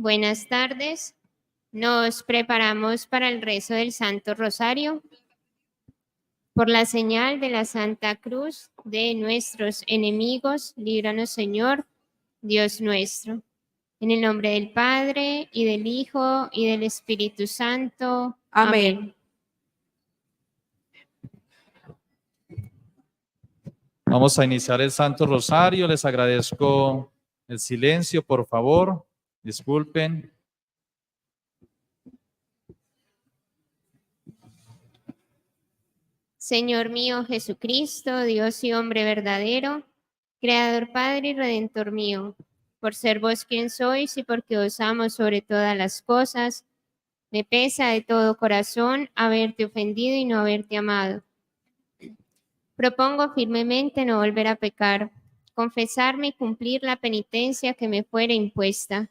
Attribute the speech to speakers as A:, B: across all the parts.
A: Buenas tardes. Nos preparamos para el rezo del Santo Rosario. Por la señal de la Santa Cruz de nuestros enemigos, líbranos, Señor, Dios nuestro. En el nombre del Padre, y del Hijo, y del Espíritu Santo. Amén.
B: Vamos a iniciar el Santo Rosario. Les agradezco el silencio, por favor. Disculpen.
A: Señor mío Jesucristo, Dios y hombre verdadero, Creador, Padre y Redentor mío, por ser vos quien sois y porque os amo sobre todas las cosas, me pesa de todo corazón haberte ofendido y no haberte amado. Propongo firmemente no volver a pecar, confesarme y cumplir la penitencia que me fuera impuesta.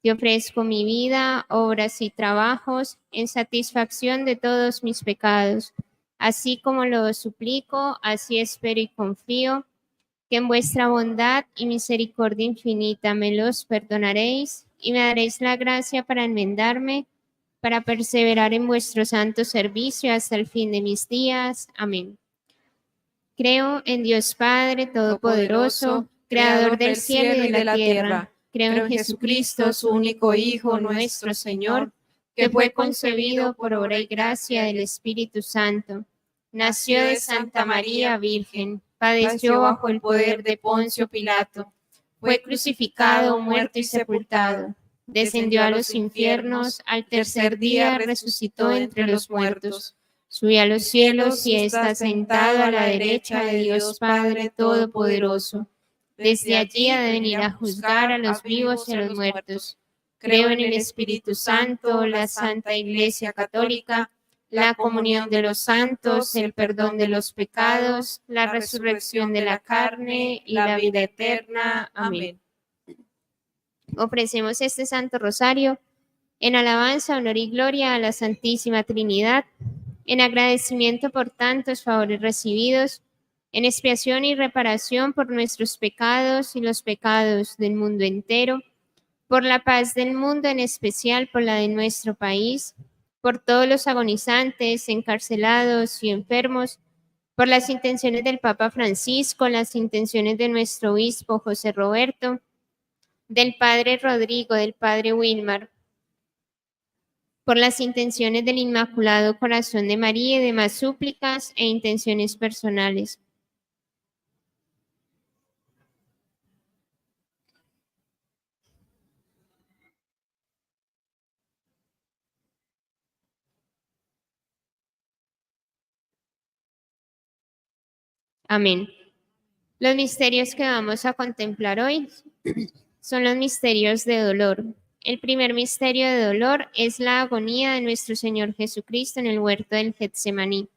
A: Te ofrezco mi vida, obras y trabajos en satisfacción de todos mis pecados. Así como lo suplico, así espero y confío, que en vuestra bondad y misericordia infinita me los perdonaréis y me daréis la gracia para enmendarme, para perseverar en vuestro santo servicio hasta el fin de mis días. Amén. Creo en Dios Padre Todopoderoso, Creador del cielo y de la tierra. Creo en Jesucristo, su único Hijo, nuestro Señor, que fue concebido por obra y gracia del Espíritu Santo. Nació de Santa María Virgen, padeció bajo el poder de Poncio Pilato, fue crucificado, muerto y sepultado. Descendió a los infiernos, al tercer día resucitó entre los muertos. Subió a los cielos y está sentado a la derecha de Dios Padre Todopoderoso. Desde allí ha de venir a juzgar a los vivos y a los muertos. Creo en el Espíritu Santo, la Santa Iglesia Católica, la comunión de los santos, el perdón de los pecados, la resurrección de la carne y la vida eterna. Amén. Ofrecemos este Santo Rosario en alabanza, honor y gloria a la Santísima Trinidad, en agradecimiento por tantos favores recibidos, en expiación y reparación por nuestros pecados y los pecados del mundo entero, por la paz del mundo, en especial por la de nuestro país, por todos los agonizantes, encarcelados y enfermos, por las intenciones del Papa Francisco, las intenciones de nuestro obispo José Roberto, del Padre Rodrigo, del Padre Wilmar, por las intenciones del Inmaculado Corazón de María y demás súplicas e intenciones personales. Amén. Los misterios que vamos a contemplar hoy son los misterios de dolor. El primer misterio de dolor es la agonía de nuestro Señor Jesucristo en el huerto del Getsemaní.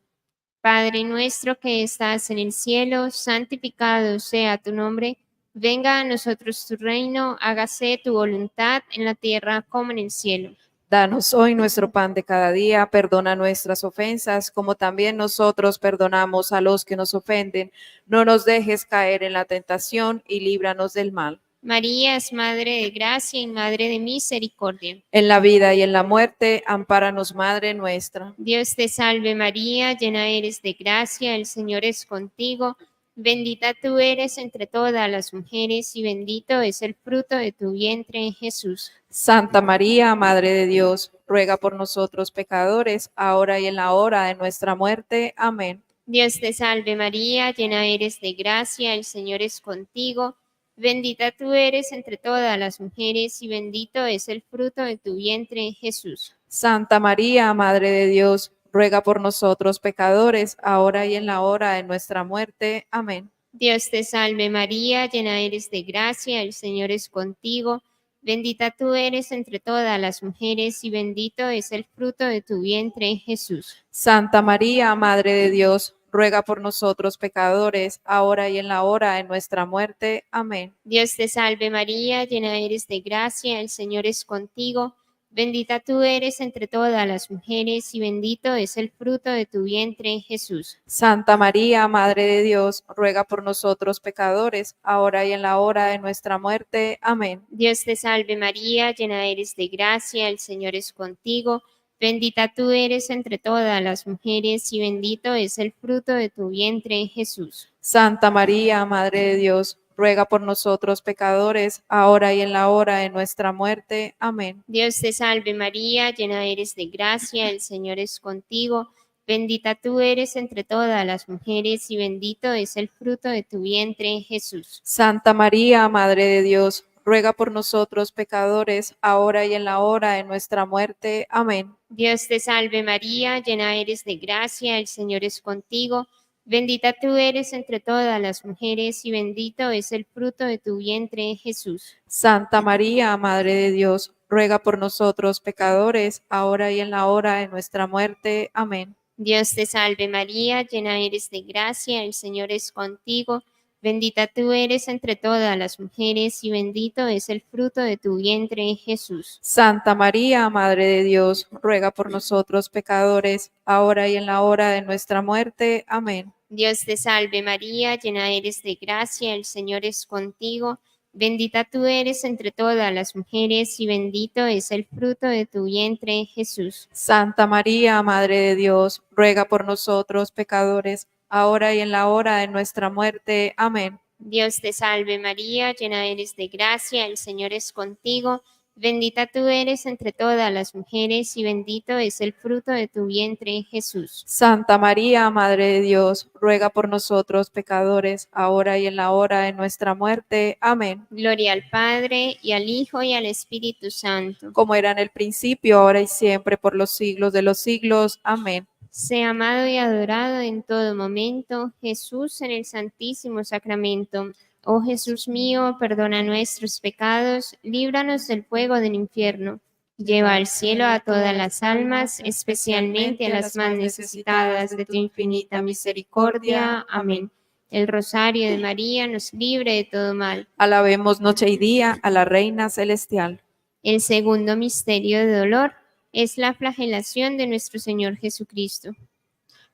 A: Padre nuestro que estás en el cielo, santificado sea tu nombre. Venga a nosotros tu reino, hágase tu voluntad en la tierra como en el cielo.
C: Danos hoy nuestro pan de cada día, perdona nuestras ofensas, como también nosotros perdonamos a los que nos ofenden. No nos dejes caer en la tentación y líbranos del mal.
A: María es Madre de Gracia y Madre de Misericordia.
C: En la vida y en la muerte, ampáranos, Madre nuestra.
A: Dios te salve María, llena eres de gracia, el Señor es contigo. Bendita tú eres entre todas las mujeres y bendito es el fruto de tu vientre, Jesús.
C: Santa María, Madre de Dios, ruega por nosotros pecadores, ahora y en la hora de nuestra muerte. Amén.
A: Dios te salve María, llena eres de gracia, el Señor es contigo. Bendita tú eres entre todas las mujeres y bendito es el fruto de tu vientre, Jesús.
C: Santa María, Madre de Dios, ruega por nosotros pecadores, ahora y en la hora de nuestra muerte. Amén.
A: Dios te salve María, llena eres de gracia, el Señor es contigo. Bendita tú eres entre todas las mujeres y bendito es el fruto de tu vientre, Jesús.
C: Santa María, Madre de Dios, ruega por nosotros pecadores, ahora y en la hora de nuestra muerte. Amén.
A: Dios te salve María, llena eres de gracia, el Señor es contigo. Bendita tú eres entre todas las mujeres y bendito es el fruto de tu vientre, Jesús.
C: Santa María, Madre de Dios, ruega por nosotros pecadores, ahora y en la hora de nuestra muerte. Amén.
A: Dios te salve María, llena eres de gracia, el Señor es contigo. Bendita tú eres entre todas las mujeres y bendito es el fruto de tu vientre, Jesús.
C: Santa María, Madre de Dios, ruega por nosotros pecadores, ahora y en la hora de nuestra muerte. Amén.
A: Dios te salve María, llena eres de gracia, el Señor es contigo. Bendita tú eres entre todas las mujeres y bendito es el fruto de tu vientre, Jesús.
C: Santa María, Madre de Dios, ruega por nosotros pecadores, ahora y en la hora de nuestra muerte. Amén.
A: Dios te salve María, llena eres de gracia, el Señor es contigo. Bendita tú eres entre todas las mujeres y bendito es el fruto de tu vientre, Jesús.
C: Santa María, Madre de Dios, ruega por nosotros pecadores, ahora y en la hora de nuestra muerte. Amén.
A: Dios te salve María, llena eres de gracia, el Señor es contigo. Bendita tú eres entre todas las mujeres y bendito es el fruto de tu vientre, Jesús.
C: Santa María, Madre de Dios, ruega por nosotros pecadores, ahora y en la hora de nuestra muerte. Amén.
A: Dios te salve María, llena eres de gracia, el Señor es contigo. Bendita tú eres entre todas las mujeres y bendito es el fruto de tu vientre, Jesús.
C: Santa María, Madre de Dios, ruega por nosotros pecadores, ahora y en la hora de nuestra muerte. Amén.
A: Dios te salve María, llena eres de gracia, el Señor es contigo. Bendita tú eres entre todas las mujeres y bendito es el fruto de tu vientre, Jesús.
C: Santa María, Madre de Dios, ruega por nosotros pecadores, ahora y en la hora de nuestra muerte. Amén.
A: Gloria al Padre, y al Hijo, y al Espíritu Santo.
C: Como era en el principio, ahora y siempre, por los siglos de los siglos. Amén.
A: Sea amado y adorado en todo momento, Jesús en el Santísimo Sacramento. Oh Jesús mío, perdona nuestros pecados, líbranos del fuego del infierno. Lleva al cielo a todas las almas, especialmente a las más necesitadas de tu infinita misericordia. Amén. El rosario de María nos libre de todo mal.
C: Alabemos noche y día a la Reina Celestial.
A: El segundo misterio de dolor es la flagelación de nuestro Señor Jesucristo.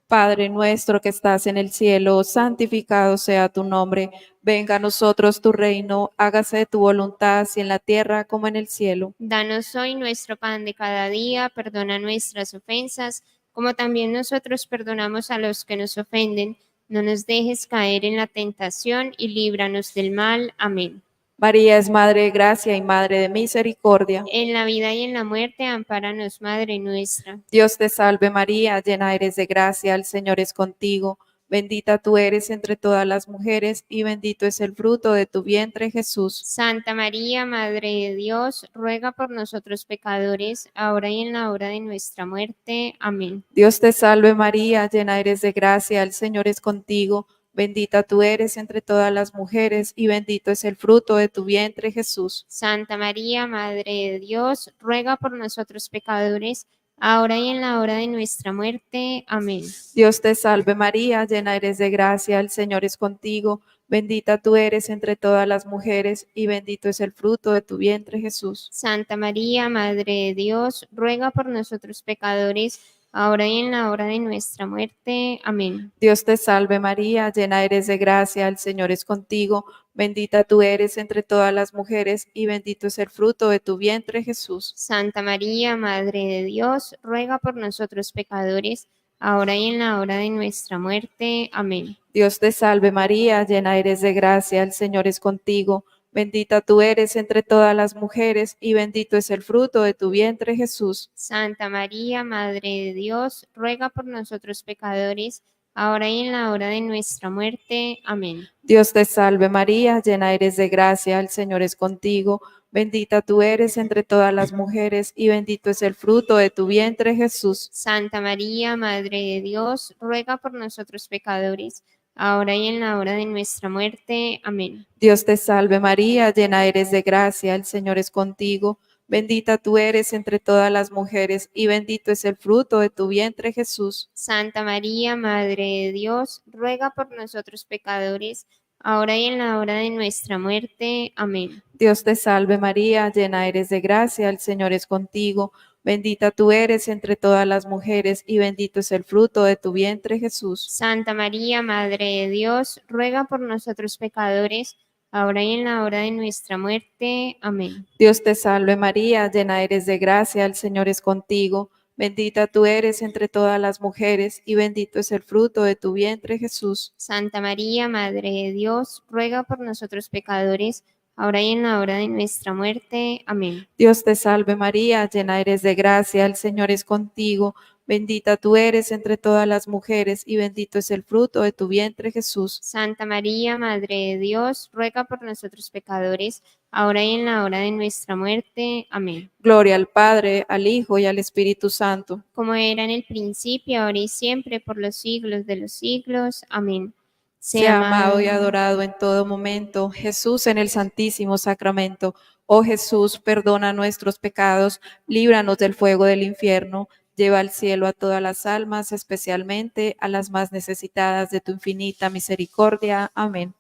C: Padre nuestro que estás en el cielo, santificado sea tu nombre. Venga a nosotros tu reino, hágase tu voluntad, así en la tierra como en el cielo.
A: Danos hoy nuestro pan de cada día, perdona nuestras ofensas, como también nosotros perdonamos a los que nos ofenden. No nos dejes caer en la tentación y líbranos del mal. Amén.
C: María es Madre de gracia y Madre de misericordia.
A: En la vida y en la muerte, ampáranos, Madre nuestra.
C: Dios te salve María, llena eres de gracia, el Señor es contigo. Bendita tú eres entre todas las mujeres y bendito es el fruto de tu vientre, Jesús.
A: Santa María, Madre de Dios, ruega por nosotros pecadores, ahora y en la hora de nuestra muerte. Amén.
C: Dios te salve María, llena eres de gracia, el Señor es contigo. Bendita tú eres entre todas las mujeres y bendito es el fruto de tu vientre, Jesús.
A: Santa María, Madre de Dios, ruega por nosotros pecadores, ahora y en la hora de nuestra muerte. Amén.
C: Dios te salve María, llena eres de gracia, el Señor es contigo. Bendita tú eres entre todas las mujeres y bendito es el fruto de tu vientre, Jesús.
A: Santa María, Madre de Dios, ruega por nosotros pecadores, ahora y en la hora de nuestra muerte. Amén.
C: Dios te salve María, llena eres de gracia, el Señor es contigo. Bendita tú eres entre todas las mujeres y bendito es el fruto de tu vientre, Jesús.
A: Santa María, Madre de Dios, ruega por nosotros pecadores, ahora y en la hora de nuestra muerte. Amén.
C: Dios te salve María, llena eres de gracia, el Señor es contigo. Bendita tú eres entre todas las mujeres y bendito es el fruto de tu vientre, Jesús.
A: Santa María, Madre de Dios, ruega por nosotros pecadores, ahora y en la hora de nuestra muerte. Amén.
C: Dios te salve María, llena eres de gracia, el Señor es contigo. Bendita tú eres entre todas las mujeres y bendito es el fruto de tu vientre, Jesús.
A: Santa María, Madre de Dios, ruega por nosotros pecadores, ahora y en la hora de nuestra muerte. Amén.
C: Dios te salve María, llena eres de gracia, el Señor es contigo. Bendita tú eres entre todas las mujeres y bendito es el fruto de tu vientre, Jesús.
A: Santa María, Madre de Dios, ruega por nosotros pecadores, ahora y en la hora de nuestra muerte. Amén.
C: Dios te salve María, llena eres de gracia, el Señor es contigo. Bendita tú eres entre todas las mujeres y bendito es el fruto de tu vientre, Jesús.
A: Santa María, Madre de Dios, ruega por nosotros pecadores, ahora y en la hora de nuestra muerte. Amén.
C: Dios te salve María, llena eres de gracia, el Señor es contigo. Bendita tú eres entre todas las mujeres y bendito es el fruto de tu vientre, Jesús.
A: Santa María, Madre de Dios, ruega por nosotros pecadores, ahora y en la hora de nuestra muerte. Amén.
C: Dios te salve María, llena eres de gracia, el Señor es contigo. Bendita tú eres entre todas las mujeres y bendito es el fruto de tu vientre, Jesús.
A: Santa María, Madre de Dios, ruega por nosotros pecadores, ahora y en la hora de nuestra muerte. Amén.
C: Gloria al Padre, al Hijo y al Espíritu Santo.
A: Como era en el principio, ahora y siempre, por los siglos de los siglos. Amén.
C: Sea amado y adorado en todo momento, Jesús en el Santísimo Sacramento. Oh Jesús, perdona nuestros pecados, líbranos del fuego del infierno, lleva al cielo a todas las almas, especialmente a las más necesitadas de tu infinita misericordia. Amén.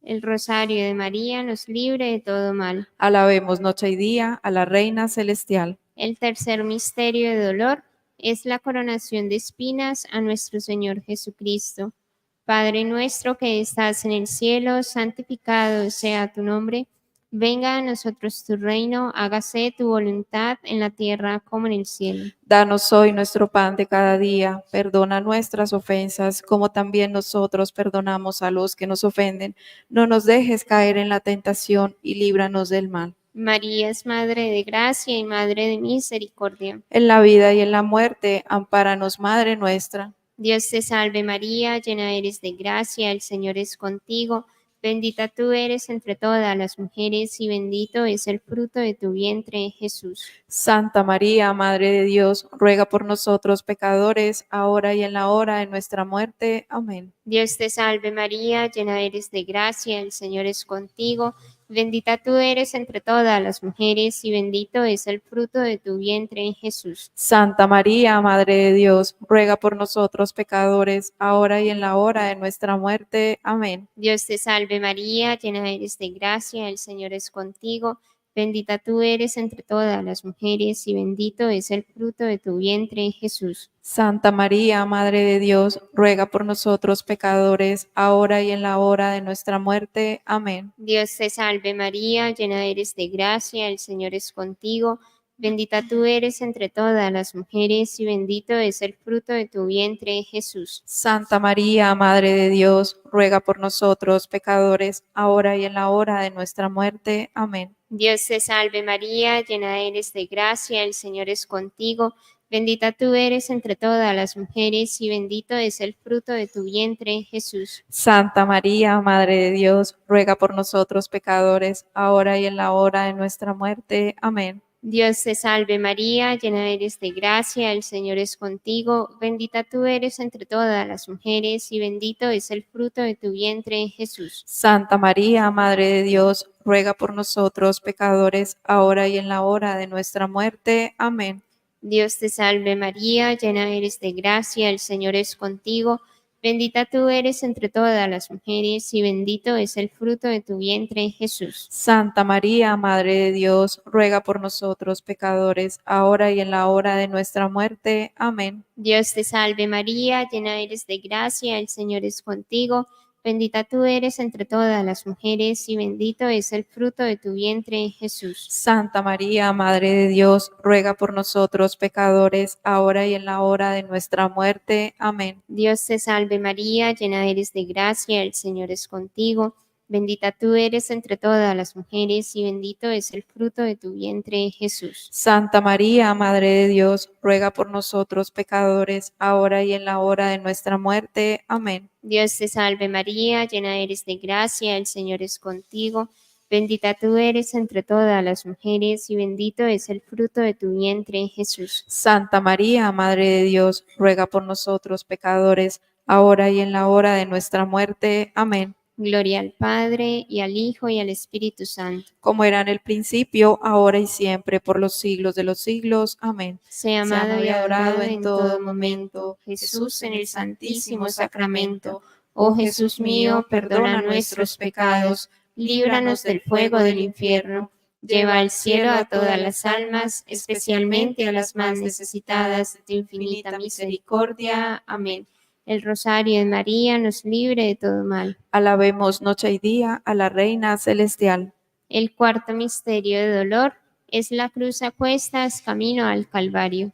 A: El rosario de María nos libre de todo mal.
C: Alabemos noche y día a la Reina Celestial.
A: El tercer misterio de dolor es la coronación de espinas a nuestro Señor Jesucristo. Padre nuestro que estás en el cielo, santificado sea tu nombre. Venga a nosotros tu reino, hágase tu voluntad en la tierra como en el cielo.
C: Danos hoy nuestro pan de cada día, perdona nuestras ofensas, como también nosotros perdonamos a los que nos ofenden. No nos dejes caer en la tentación y líbranos del mal.
A: María es Madre de Gracia y Madre de Misericordia.
C: En la vida y en la muerte, ampáranos, Madre nuestra.
A: Dios te salve María, llena eres de gracia, el Señor es contigo. Bendita tú eres entre todas las mujeres y bendito es el fruto de tu vientre, Jesús.
C: Santa María, Madre de Dios, ruega por nosotros pecadores, ahora y en la hora de nuestra muerte. Amén.
A: Dios te salve María, llena eres de gracia, el Señor es contigo. Bendita tú eres entre todas las mujeres y bendito es el fruto de tu vientre, Jesús.
C: Santa María, Madre de Dios, ruega por nosotros pecadores, ahora y en la hora de nuestra muerte. Amén.
A: Dios te salve María, llena eres de gracia, el Señor es contigo. Bendita tú eres entre todas las mujeres y bendito es el fruto de tu vientre, Jesús.
C: Santa María, Madre de Dios, ruega por nosotros pecadores, ahora y en la hora de nuestra muerte. Amén.
A: Dios te salve María, llena eres de gracia, el Señor es contigo. Bendita tú eres entre todas las mujeres y bendito es el fruto de tu vientre, Jesús.
C: Santa María, Madre de Dios, ruega por nosotros pecadores, ahora y en la hora de nuestra muerte. Amén.
A: Dios te salve María, llena eres de gracia, el Señor es contigo. Bendita tú eres entre todas las mujeres y bendito es el fruto de tu vientre, Jesús.
C: Santa María, Madre de Dios, ruega por nosotros pecadores, ahora y en la hora de nuestra muerte. Amén.
A: Dios te salve María, llena eres de gracia, el Señor es contigo. Bendita tú eres entre todas las mujeres y bendito es el fruto de tu vientre, Jesús.
C: Santa María, Madre de Dios, ruega por nosotros pecadores, ahora y en la hora de nuestra muerte. Amén.
A: Dios te salve María, llena eres de gracia, el Señor es contigo. Bendita tú eres entre todas las mujeres y bendito es el fruto de tu vientre, Jesús.
C: Santa María, Madre de Dios, ruega por nosotros pecadores, ahora y en la hora de nuestra muerte. Amén.
A: Dios te salve María, llena eres de gracia, el Señor es contigo. Bendita tú eres entre todas las mujeres y bendito es el fruto de tu vientre, Jesús.
C: Santa María, Madre de Dios, ruega por nosotros pecadores, ahora y en la hora de nuestra muerte. Amén.
A: Dios te salve María, llena eres de gracia, el Señor es contigo. Bendita tú eres entre todas las mujeres y bendito es el fruto de tu vientre, Jesús.
C: Santa María, Madre de Dios, ruega por nosotros pecadores, ahora y en la hora de nuestra muerte. Amén.
A: Dios te salve María, llena eres de gracia, el Señor es contigo. Bendita tú eres entre todas las mujeres y bendito es el fruto de tu vientre, Jesús.
C: Santa María, Madre de Dios, ruega por nosotros pecadores, ahora y en la hora de nuestra muerte. Amén.
A: Gloria al Padre, y al Hijo, y al Espíritu Santo.
C: Como era en el principio, ahora y siempre, por los siglos de los siglos. Amén.
A: Sea amado y adorado en todo momento, Jesús en el Santísimo Sacramento. Oh Jesús mío, perdona nuestros pecados, líbranos del fuego del infierno, lleva al cielo a todas las almas, especialmente a las más necesitadas de tu infinita misericordia. Amén. El rosario de María nos libre de todo mal.
C: Alabemos noche y día a la Reina Celestial.
A: El cuarto misterio de dolor es la cruz a cuestas camino al Calvario.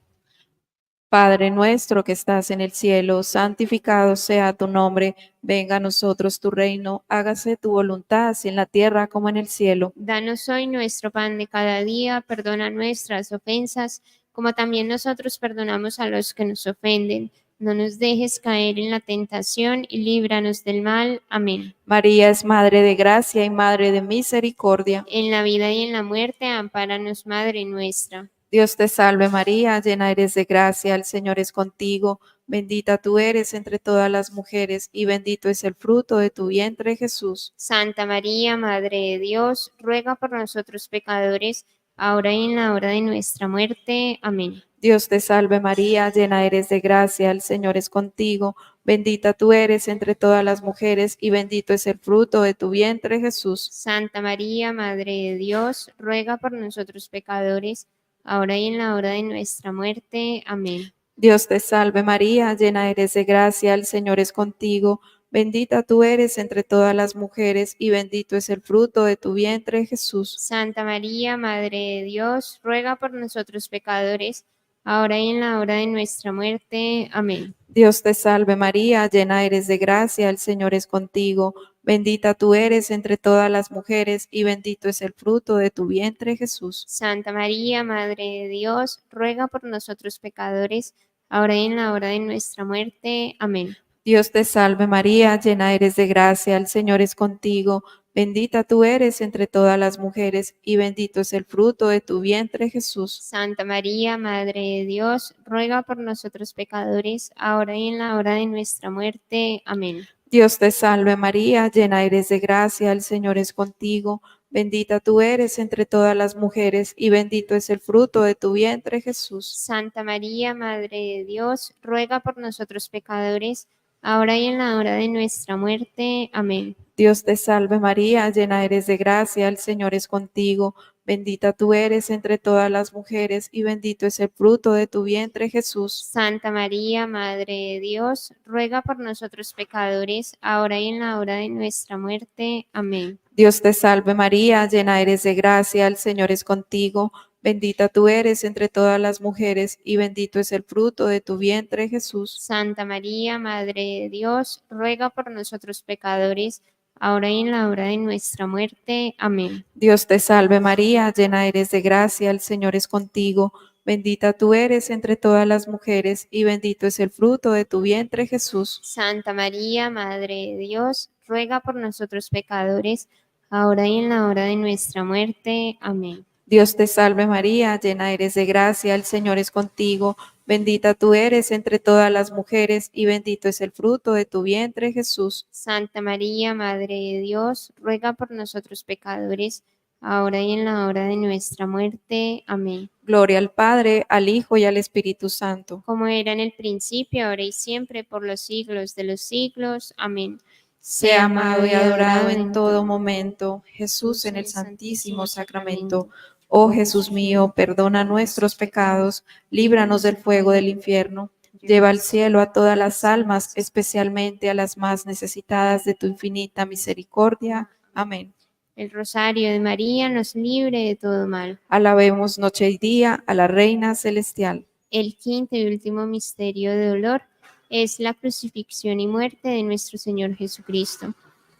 C: Padre nuestro que estás en el cielo, santificado sea tu nombre, venga a nosotros tu reino, hágase tu voluntad, así en la tierra como en el cielo.
A: Danos hoy nuestro pan de cada día, perdona nuestras ofensas, como también nosotros perdonamos a los que nos ofenden. No nos dejes caer en la tentación y líbranos del mal. Amén.
C: María es Madre de gracia y Madre de misericordia.
A: En la vida y en la muerte, ampáranos, Madre nuestra.
C: Dios te salve María, llena eres de gracia, el Señor es contigo, bendita tú eres entre todas las mujeres y bendito es el fruto de tu vientre Jesús.
A: Santa María, Madre de Dios, ruega por nosotros pecadores, ahora y en la hora de nuestra muerte. Amén.
C: Dios te salve María, llena eres de gracia, el Señor es contigo, bendita tú eres entre todas las mujeres y bendito es el fruto de tu vientre Jesús.
A: Santa María, Madre de Dios, ruega por nosotros pecadores, ahora y en la hora de nuestra muerte. Amén.
C: Dios te salve María, llena eres de gracia, el Señor es contigo, bendita tú eres entre todas las mujeres y bendito es el fruto de tu vientre Jesús.
A: Santa María, Madre de Dios, ruega por nosotros pecadores, ahora y en la hora de nuestra muerte. Amén.
C: Dios te salve María, llena eres de gracia, el Señor es contigo, bendita tú eres entre todas las mujeres y bendito es el fruto de tu vientre Jesús.
A: Santa María, Madre de Dios, ruega por nosotros pecadores, ahora y en la hora de nuestra muerte. Amén.
C: Dios te salve María, llena eres de gracia, el Señor es contigo, bendita tú eres entre todas las mujeres y bendito es el fruto de tu vientre Jesús.
A: Santa María, Madre de Dios, ruega por nosotros pecadores, ahora y en la hora de nuestra muerte. Amén.
C: Dios te salve María, llena eres de gracia, el Señor es contigo, bendita tú eres entre todas las mujeres y bendito es el fruto de tu vientre Jesús.
A: Santa María, Madre de Dios, ruega por nosotros pecadores, ahora y en la hora de nuestra muerte. Amén.
C: Dios te salve María, llena eres de gracia, el Señor es contigo, bendita tú eres entre todas las mujeres y bendito es el fruto de tu vientre Jesús.
A: Santa María, Madre de Dios, ruega por nosotros pecadores, ahora y en la hora de nuestra muerte. Amén.
C: Dios te salve María, llena eres de gracia, el Señor es contigo, bendita tú eres entre todas las mujeres y bendito es el fruto de tu vientre Jesús.
A: Santa María, Madre de Dios, ruega por nosotros pecadores, ahora y en la hora de nuestra muerte. Amén.
C: Dios te salve María, llena eres de gracia, el Señor es contigo, bendita tú eres entre todas las mujeres y bendito es el fruto de tu vientre Jesús.
A: Santa María, Madre de Dios, ruega por nosotros pecadores, ahora y en la hora de nuestra muerte. Amén.
C: Dios te salve María, llena eres de gracia, el Señor es contigo, bendita tú eres entre todas las mujeres y bendito es el fruto de tu vientre Jesús.
A: Santa María, Madre de Dios, ruega por nosotros pecadores, ahora y en la hora de nuestra muerte. Amén.
C: Gloria al Padre, al Hijo y al Espíritu Santo.
A: Como era en el principio, ahora y siempre, por los siglos de los siglos. Amén.
C: Sea amado y adorado en todo momento, Jesús en el Santísimo Sacramento. Oh Jesús mío, perdona nuestros pecados, líbranos del fuego del infierno, lleva al cielo a todas las almas, especialmente a las más necesitadas de tu infinita misericordia. Amén.
A: El rosario de María nos libre de todo mal.
C: Alabemos noche y día a la Reina Celestial.
A: El quinto y último misterio de dolor es la crucifixión y muerte de nuestro Señor Jesucristo.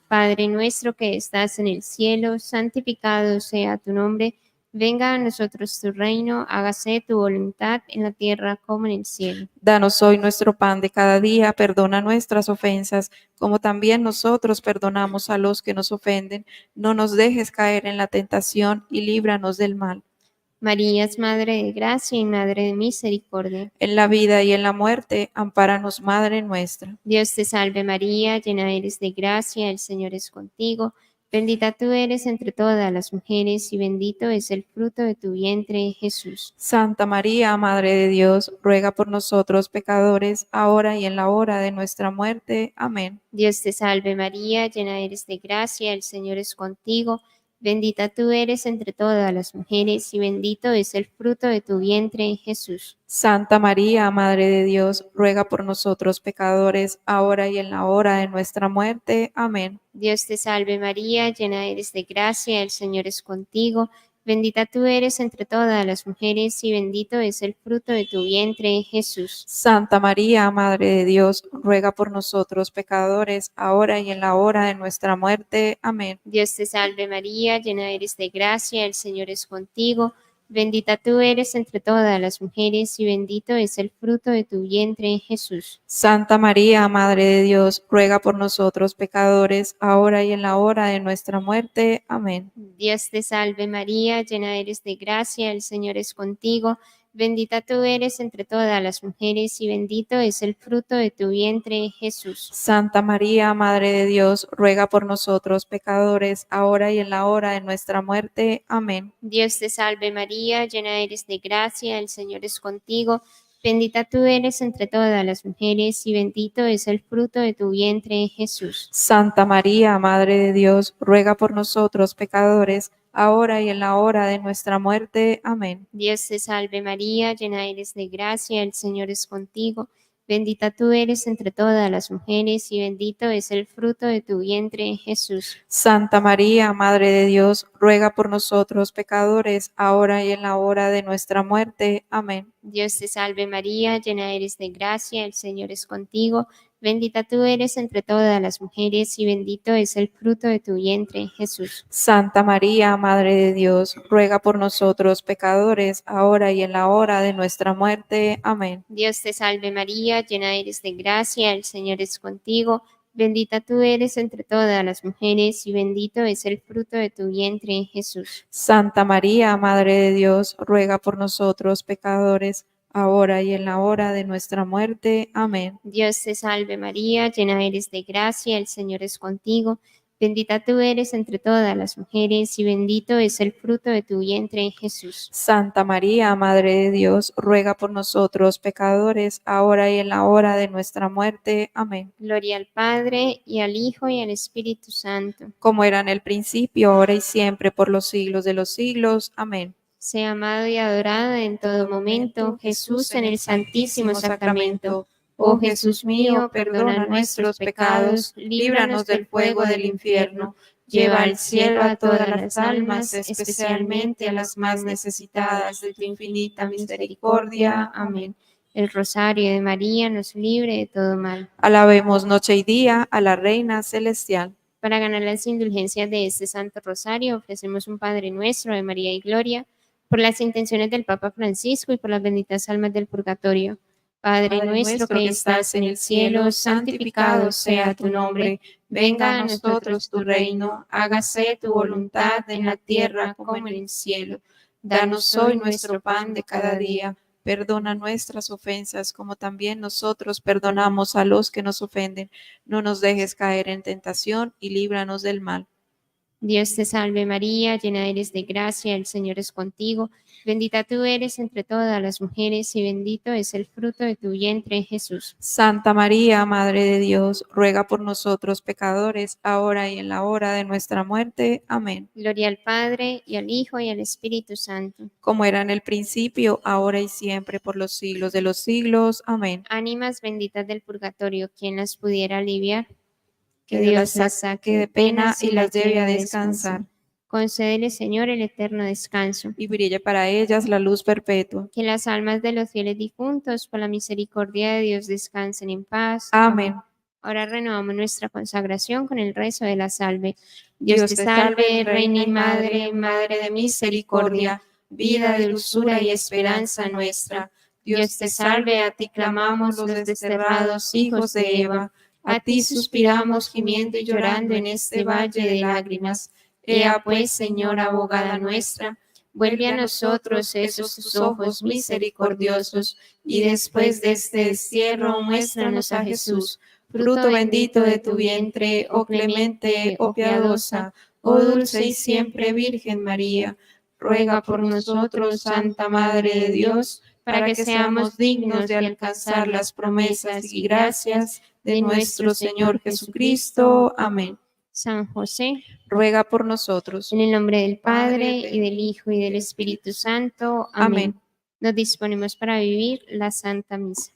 A: Padre nuestro que estás en el cielo, santificado sea tu nombre. Venga a nosotros tu reino, hágase tu voluntad en la tierra como en el cielo.
C: Danos hoy nuestro pan de cada día, perdona nuestras ofensas, como también nosotros perdonamos a los que nos ofenden. No nos dejes caer en la tentación y líbranos del mal.
A: María es Madre de gracia y Madre de misericordia.
C: En la vida y en la muerte, ampáranos, Madre nuestra.
A: Dios te salve María, llena eres de gracia, el Señor es contigo. Bendita tú eres entre todas las mujeres y bendito es el fruto de tu vientre, Jesús.
C: Santa María, Madre de Dios, ruega por nosotros pecadores, ahora y en la hora de nuestra muerte. Amén.
A: Dios te salve María, llena eres de gracia, el Señor es contigo. Bendita tú eres entre todas las mujeres y bendito es el fruto de tu vientre, Jesús.
C: Santa María, Madre de Dios, ruega por nosotros pecadores, ahora y en la hora de nuestra muerte. Amén.
A: Dios te salve María, llena eres de gracia, el Señor es contigo. Bendita tú eres entre todas las mujeres y bendito es el fruto de tu vientre, Jesús.
C: Santa María, Madre de Dios, ruega por nosotros pecadores, ahora y en la hora de nuestra muerte. Amén.
A: Dios te salve María, llena eres de gracia, el Señor es contigo. Bendita tú eres entre todas las mujeres y bendito es el fruto de tu vientre, Jesús.
C: Santa María, Madre de Dios, ruega por nosotros pecadores, ahora y en la hora de nuestra muerte. Amén.
A: Dios te salve María, llena eres de gracia, el Señor es contigo. Bendita tú eres entre todas las mujeres y bendito es el fruto de tu vientre, Jesús.
C: Santa María, Madre de Dios, ruega por nosotros pecadores, ahora y en la hora de nuestra muerte. Amén.
A: Dios te salve María, llena eres de gracia, el Señor es contigo. Bendita tú eres entre todas las mujeres y bendito es el fruto de tu vientre, Jesús.
C: Santa María, Madre de Dios, ruega por nosotros pecadores, ahora y en la hora de nuestra muerte. Amén.
A: Dios te salve María, llena eres de gracia, el Señor es contigo. Bendita tú eres entre todas las mujeres y bendito es el fruto de tu vientre, Jesús.
C: Santa María, Madre de Dios, ruega por nosotros pecadores, ahora y en la hora de nuestra muerte. Amén.
A: Dios te salve María, llena eres de gracia, el Señor es contigo. Bendita tú eres entre todas las mujeres y bendito es el fruto de tu vientre, Jesús.
C: Santa María, Madre de Dios, ruega por nosotros pecadores, ahora y en la hora de nuestra muerte. Amén.
A: Dios te salve María, llena eres de gracia, el Señor es contigo. Bendita tú eres entre todas las mujeres y bendito es el fruto de tu vientre, Jesús.
C: Santa María, Madre de Dios, ruega por nosotros pecadores, ahora y en la hora de nuestra muerte. Amén.
A: Dios te salve María, llena eres de gracia, el Señor es contigo. Bendita tú eres entre todas las mujeres y bendito es el fruto de tu vientre, Jesús.
C: Santa María, Madre de Dios, ruega por nosotros pecadores, ahora y en la hora de nuestra muerte. Amén.
A: Gloria al Padre, y al Hijo, y al Espíritu Santo.
C: Como era en el principio, ahora y siempre, por los siglos de los siglos. Amén.
A: Sea amado y adorado en todo momento Jesús en el Santísimo Sacramento. Oh Jesús mío, perdona nuestros pecados, líbranos del fuego del infierno, lleva al cielo a todas las almas, especialmente a las más necesitadas de tu infinita misericordia. Amén. El rosario de María nos libre de todo mal.
C: Alabemos noche y día a la Reina Celestial.
A: Para ganar las indulgencias de este Santo Rosario, ofrecemos un Padre Nuestro de María y Gloria, por las intenciones del Papa Francisco y por las benditas almas del purgatorio. Padre nuestro que estás en el cielo, santificado sea tu nombre. Venga a nosotros tu reino, hágase tu voluntad en la tierra como en el cielo.
C: Danos hoy nuestro pan de cada día. Perdona nuestras ofensas, como también nosotros perdonamos a los que nos ofenden. No nos dejes caer en tentación y líbranos del mal.
A: Dios te salve María, llena eres de gracia, el Señor es contigo. Bendita tú eres entre todas las mujeres y bendito es el fruto de tu vientre, Jesús.
C: Santa María, Madre de Dios, ruega por nosotros pecadores, ahora y en la hora de nuestra muerte. Amén.
A: Gloria al Padre, y al Hijo, y al Espíritu Santo.
C: Como era en el principio, ahora y siempre, por los siglos de los siglos. Amén.
A: Ánimas benditas del purgatorio, ¿quién las pudiera aliviar?
C: Que Dios las saque de pena y las lleve a descansar.
A: Concédele, Señor, el eterno descanso.
C: Y brille para ellas la luz perpetua.
A: Que las almas de los fieles difuntos, por la misericordia de Dios, descansen en paz.
C: Amén.
A: Ahora renovamos nuestra consagración con el rezo de la salve. Dios te salve, Reina y Madre, Madre de misericordia, vida, dulzura y esperanza nuestra. Dios te salve, a ti clamamos los desterrados hijos de Eva. A ti suspiramos gimiendo y llorando en este valle de lágrimas. Ea pues, Señora abogada nuestra, vuelve a nosotros esos tus ojos misericordiosos, y después de este destierro muéstranos a Jesús, fruto bendito de tu vientre, oh clemente, oh piadosa,
C: Oh dulce y siempre Virgen María, ruega por nosotros, Santa Madre de Dios, para que seamos dignos de alcanzar las promesas y gracias de nuestro Señor Jesucristo. Amén.
A: San José,
C: Ruega por nosotros.
A: en el nombre del Padre, y del Hijo, y del Espíritu Santo. Amén.
C: Amén.
A: Nos disponemos para vivir la Santa Misa.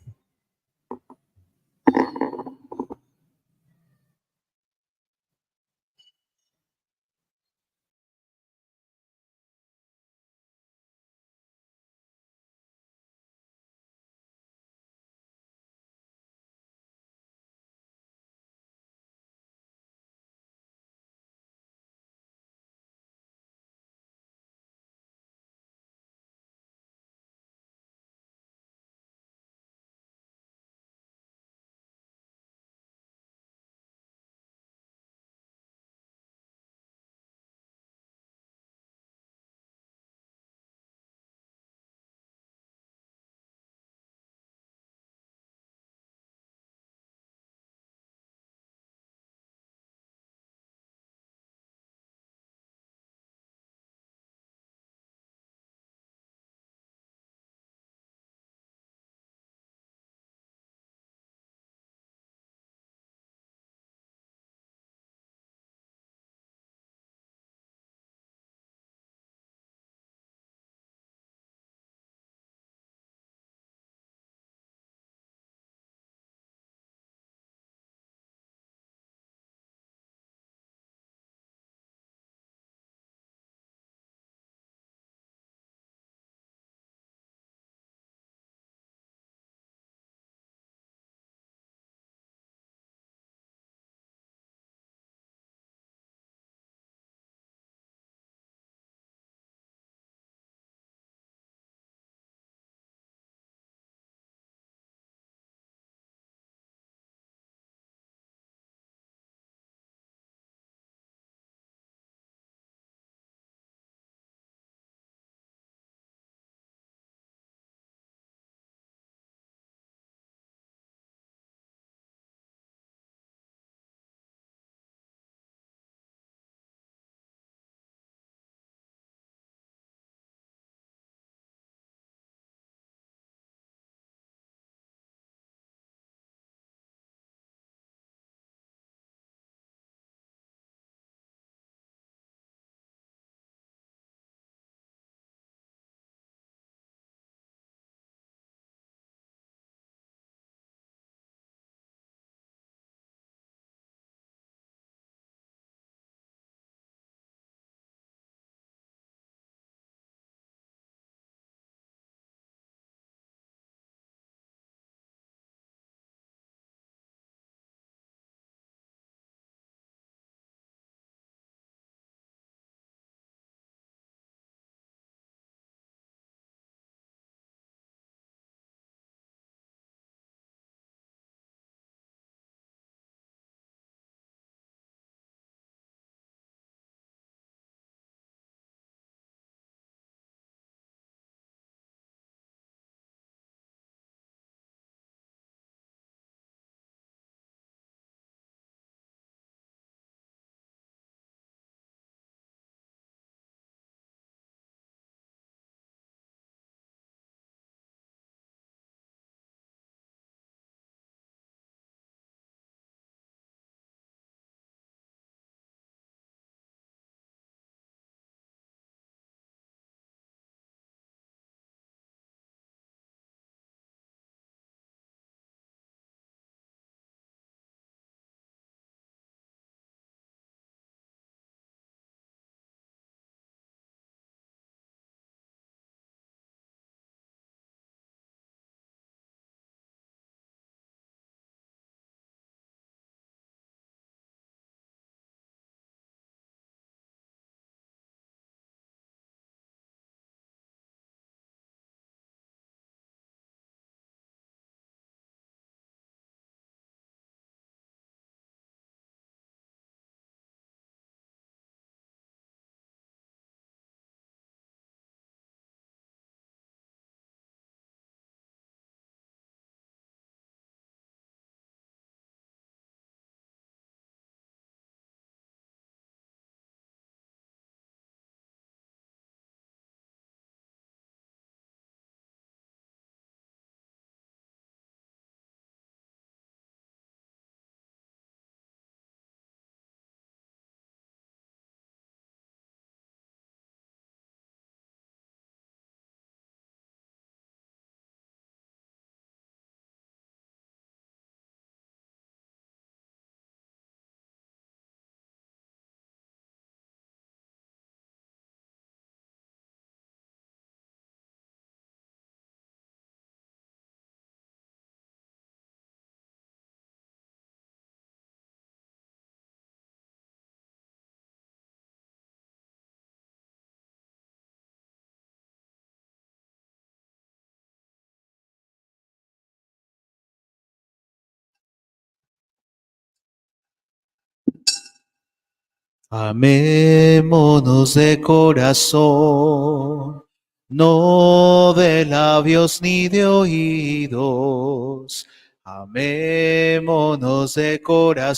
D: Amémonos de corazón, no de labios ni de oídos. Amémonos de corazón,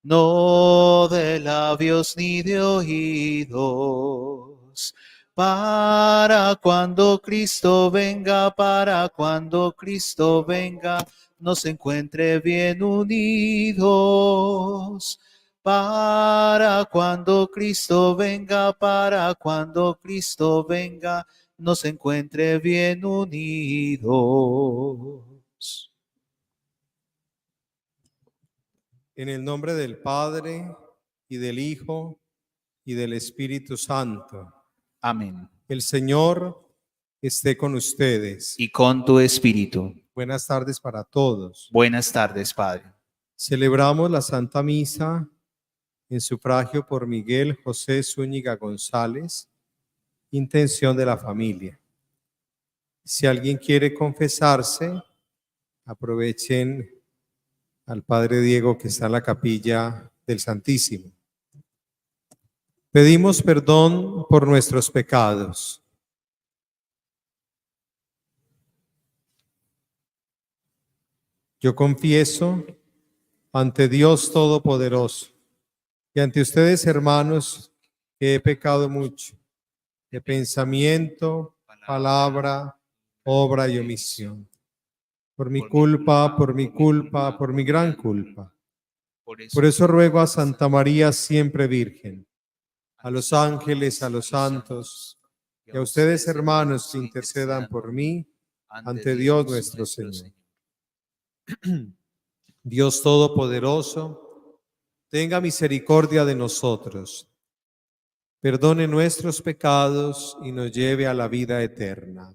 D: no de labios ni de oídos. Para cuando Cristo venga, nos encuentre bien unidos. Para cuando Cristo venga, nos encuentre bien unidos.
E: En el nombre del Padre, y del Hijo, y del Espíritu Santo.
D: Amén.
E: El Señor esté con ustedes.
D: Y con tu espíritu.
E: Buenas tardes para todos.
D: Buenas tardes, Padre.
E: Celebramos la Santa Misa en sufragio por Miguel José Zúñiga González, intención de la familia. Si alguien quiere confesarse, aprovechen al Padre Diego que está en la capilla del Santísimo. Pedimos perdón por nuestros pecados. Yo confieso ante Dios Todopoderoso y ante ustedes, hermanos, que he pecado mucho, de pensamiento, palabra, obra y omisión. Por mi culpa, por mi gran culpa. Por eso ruego a Santa María siempre Virgen, a los ángeles, a los santos, y a ustedes, hermanos, que intercedan por mí ante Dios nuestro Señor. Dios Todopoderoso, tenga misericordia de nosotros, perdone nuestros pecados y nos lleve a la vida eterna.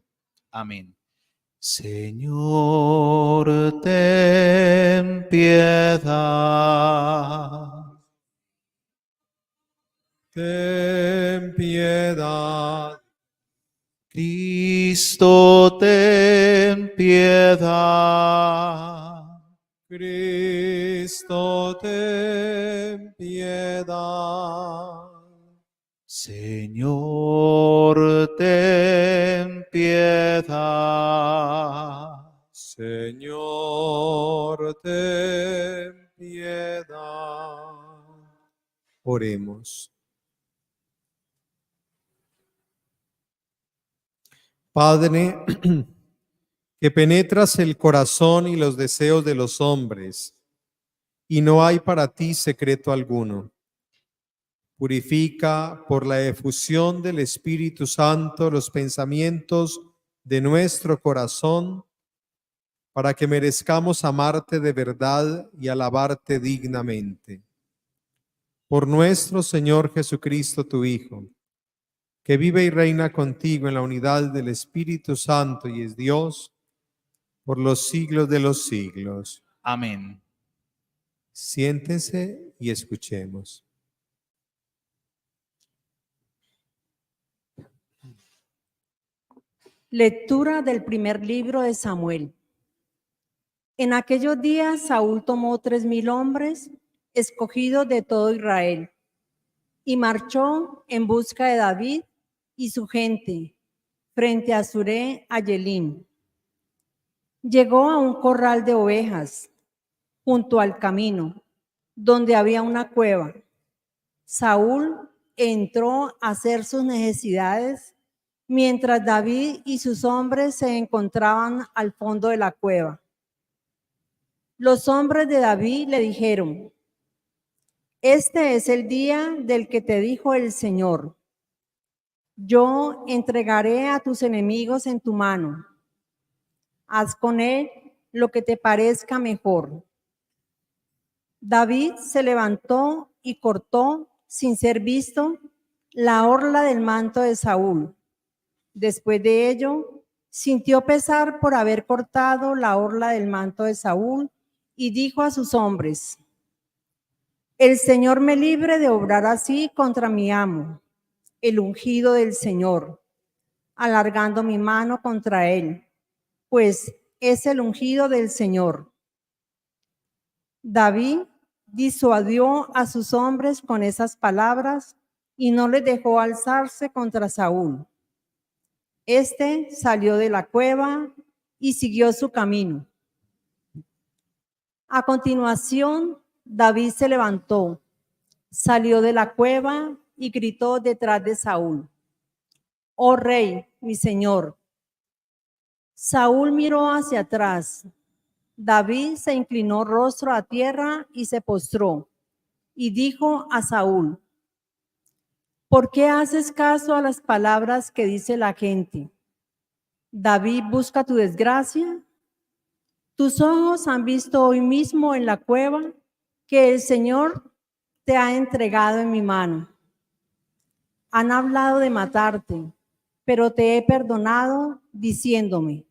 D: Amén. Señor, ten piedad.
E: Ten piedad.
D: Cristo, ten piedad.
E: Cristo, ten piedad.
D: Señor, ten piedad.
E: Señor, ten piedad. Oremos. Padre, que penetras el corazón y los deseos de los hombres, y no hay para ti secreto alguno. Purifica por la efusión del Espíritu Santo los pensamientos de nuestro corazón, para que merezcamos amarte de verdad y alabarte dignamente. Por nuestro Señor Jesucristo, tu Hijo, que vive y reina contigo en la unidad del Espíritu Santo y es Dios por los siglos de los siglos.
D: Amén.
E: Siéntense y escuchemos.
F: Lectura del primer libro de Samuel. En aquellos días Saúl tomó 3,000 hombres escogidos de todo Israel y marchó en busca de David y su gente frente a Suré Ayelim. Llegó a un corral de ovejas junto al camino, donde había una cueva. Saúl entró a hacer sus necesidades mientras David y sus hombres se encontraban al fondo de la cueva. Los hombres de David le dijeron: este es el día del que te dijo el Señor: yo entregaré a tus enemigos en tu mano. Haz con él lo que te parezca mejor. David se levantó y cortó, sin ser visto, la orla del manto de Saúl. Después de ello, sintió pesar por haber cortado la orla del manto de Saúl y dijo a sus hombres: el Señor me libre de obrar así contra mi amo, el ungido del Señor, alargando mi mano contra él, pues es el ungido del Señor. David disuadió a sus hombres con esas palabras y no les dejó alzarse contra Saúl. Este salió de la cueva y siguió su camino. A continuación, David se levantó, salió de la cueva y gritó detrás de Saúl: «Oh rey, mi señor». Saúl miró hacia atrás. David se inclinó rostro a tierra y se postró, y dijo a Saúl: «¿Por qué haces caso a las palabras que dice la gente? ¿David busca tu desgracia? Tus ojos han visto hoy mismo en la cueva que el Señor te ha entregado en mi mano. Han hablado de matarte, pero te he perdonado diciéndome: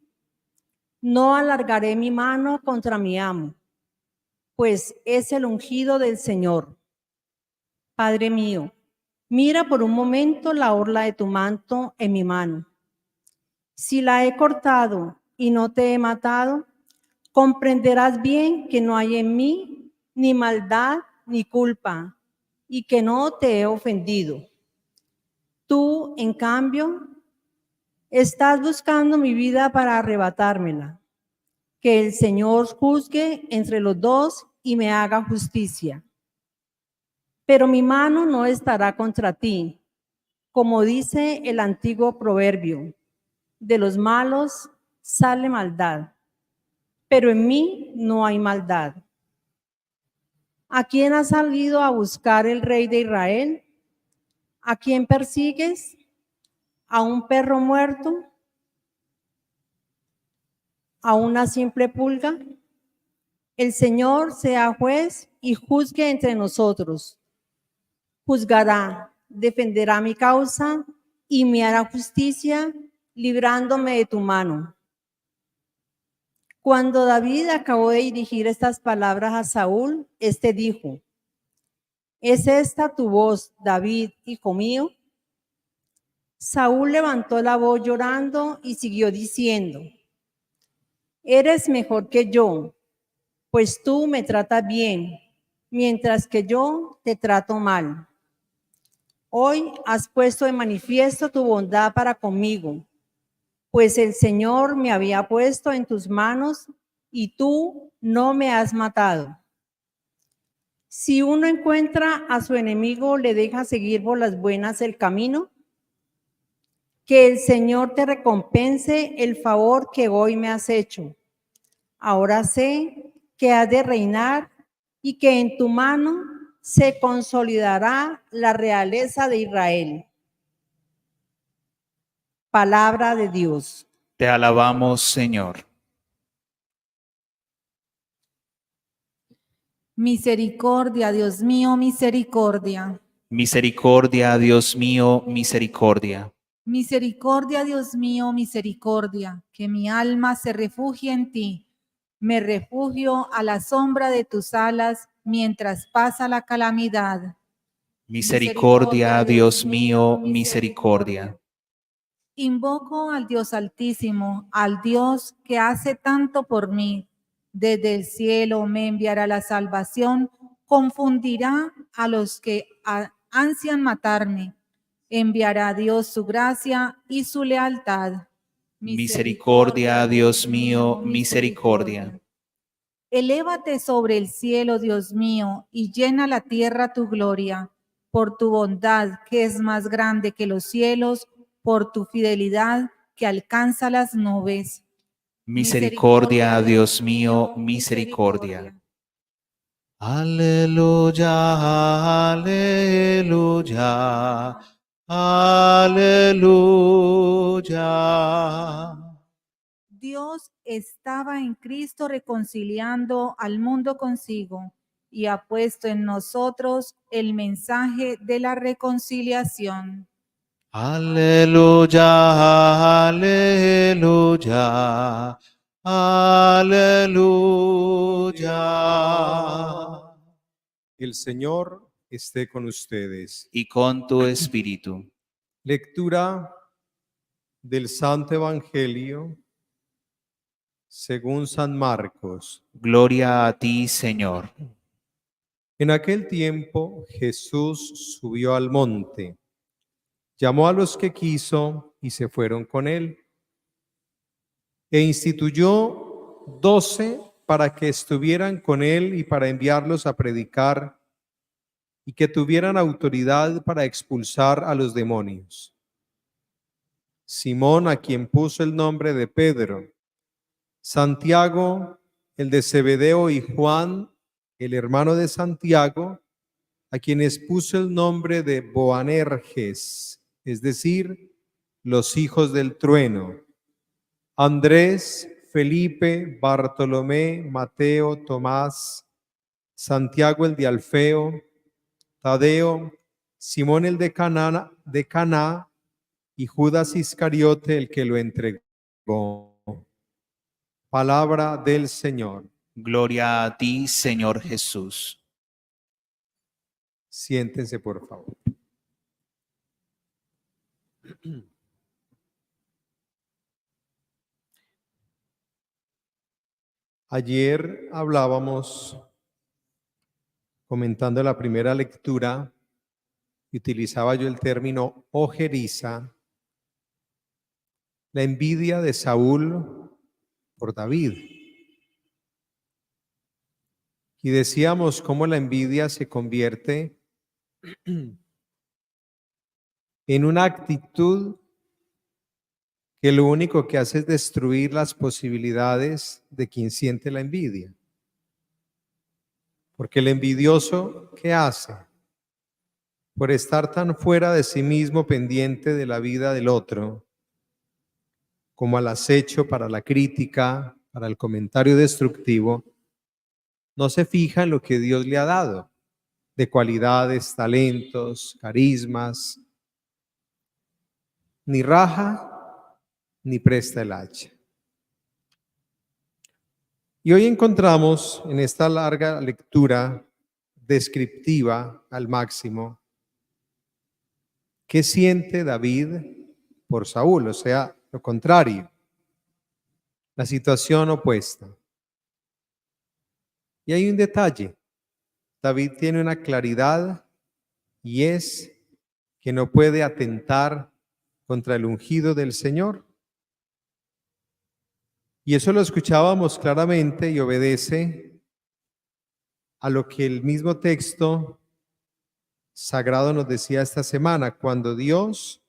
F: no alargaré mi mano contra mi amo, pues es el ungido del Señor. Padre mío, mira por un momento la orla de tu manto en mi mano. Si la he cortado y no te he matado, comprenderás bien que no hay en mí ni maldad ni culpa, y que no te he ofendido. Tú, en cambio, estás buscando mi vida para arrebatármela. Que el Señor juzgue entre los dos y me haga justicia. Pero mi mano no estará contra ti, como dice el antiguo proverbio: de los malos sale maldad, pero en mí no hay maldad. ¿A quién has salido a buscar el rey de Israel? ¿A quién persigues? ¿A un perro muerto? ¿A una simple pulga? El Señor sea juez y juzgue entre nosotros. Juzgará, defenderá mi causa y me hará justicia, librándome de tu mano». Cuando David acabó de dirigir estas palabras a Saúl, este dijo: ¿es esta tu voz, David, hijo mío? Saúl levantó la voz llorando y siguió diciendo: eres mejor que yo, pues tú me tratas bien, mientras que yo te trato mal. Hoy has puesto de manifiesto tu bondad para conmigo, pues el Señor me había puesto en tus manos y tú no me has matado. Si uno encuentra a su enemigo, le deja seguir por las buenas el camino. Que el Señor te recompense el favor que hoy me has hecho. Ahora sé que has de reinar y que en tu mano se consolidará la realeza de Israel. Palabra de Dios.
D: Te alabamos, Señor.
G: Misericordia, Dios mío, misericordia.
D: Misericordia, Dios mío, misericordia.
G: Misericordia, Dios mío, misericordia. Que mi alma se refugie en ti. Me refugio a la sombra de tus alas mientras pasa la calamidad.
D: Misericordia, Dios mío, misericordia.
G: Invoco al Dios Altísimo, al Dios que hace tanto por mí. Desde el cielo me enviará la salvación, confundirá a los que ansian matarme. Enviará a Dios su gracia y su lealtad.
D: Misericordia, Dios mío, misericordia.
G: Elévate sobre el cielo, Dios mío, y llena la tierra tu gloria. Por tu bondad, que es más grande que los cielos, por tu fidelidad, que alcanza las nubes.
D: Misericordia, Dios mío, misericordia. Aleluya, aleluya, aleluya.
G: Dios estaba en Cristo reconciliando al mundo consigo y ha puesto en nosotros el mensaje de la reconciliación.
D: Aleluya, aleluya, aleluya.
E: El Señor esté con ustedes.
D: Y con tu espíritu.
E: Lectura del Santo Evangelio según San Marcos.
D: Gloria a ti, Señor.
E: En aquel tiempo Jesús subió al monte, llamó a los que quiso y se fueron con él, e instituyó 12 para que estuvieran con él y para enviarlos a predicar y que tuvieran autoridad para expulsar a los demonios. Simón, a quien puso el nombre de Pedro, Santiago, el de Zebedeo, y Juan, el hermano de Santiago, a quienes puso el nombre de Boanerges, es decir, los hijos del trueno, Andrés, Felipe, Bartolomé, Mateo, Tomás, Santiago el de Alfeo, Tadeo, Simón el de Caná y Judas Iscariote el que lo entregó. Palabra del Señor.
D: Gloria a ti, Señor Jesús.
E: Siéntense, por favor. Ayer hablábamos, comentando la primera lectura, y utilizaba yo el término ojeriza, la envidia de Saúl por David. Y decíamos cómo la envidia se convierte en una actitud que lo único que hace es destruir las posibilidades de quien siente la envidia. Porque el envidioso, ¿qué hace? Por estar tan fuera de sí mismo, pendiente de la vida del otro, como al acecho para la crítica, para el comentario destructivo, no se fija en lo que Dios le ha dado, de cualidades, talentos, carismas, ni raja ni presta el hacha. Y hoy encontramos en esta larga lectura descriptiva al máximo qué siente David por Saúl, o sea, lo contrario, la situación opuesta. Y hay un detalle, David tiene una claridad y es que no puede atentar contra el ungido del Señor. Y eso lo escuchábamos claramente y obedece a lo que el mismo texto sagrado nos decía esta semana, cuando Dios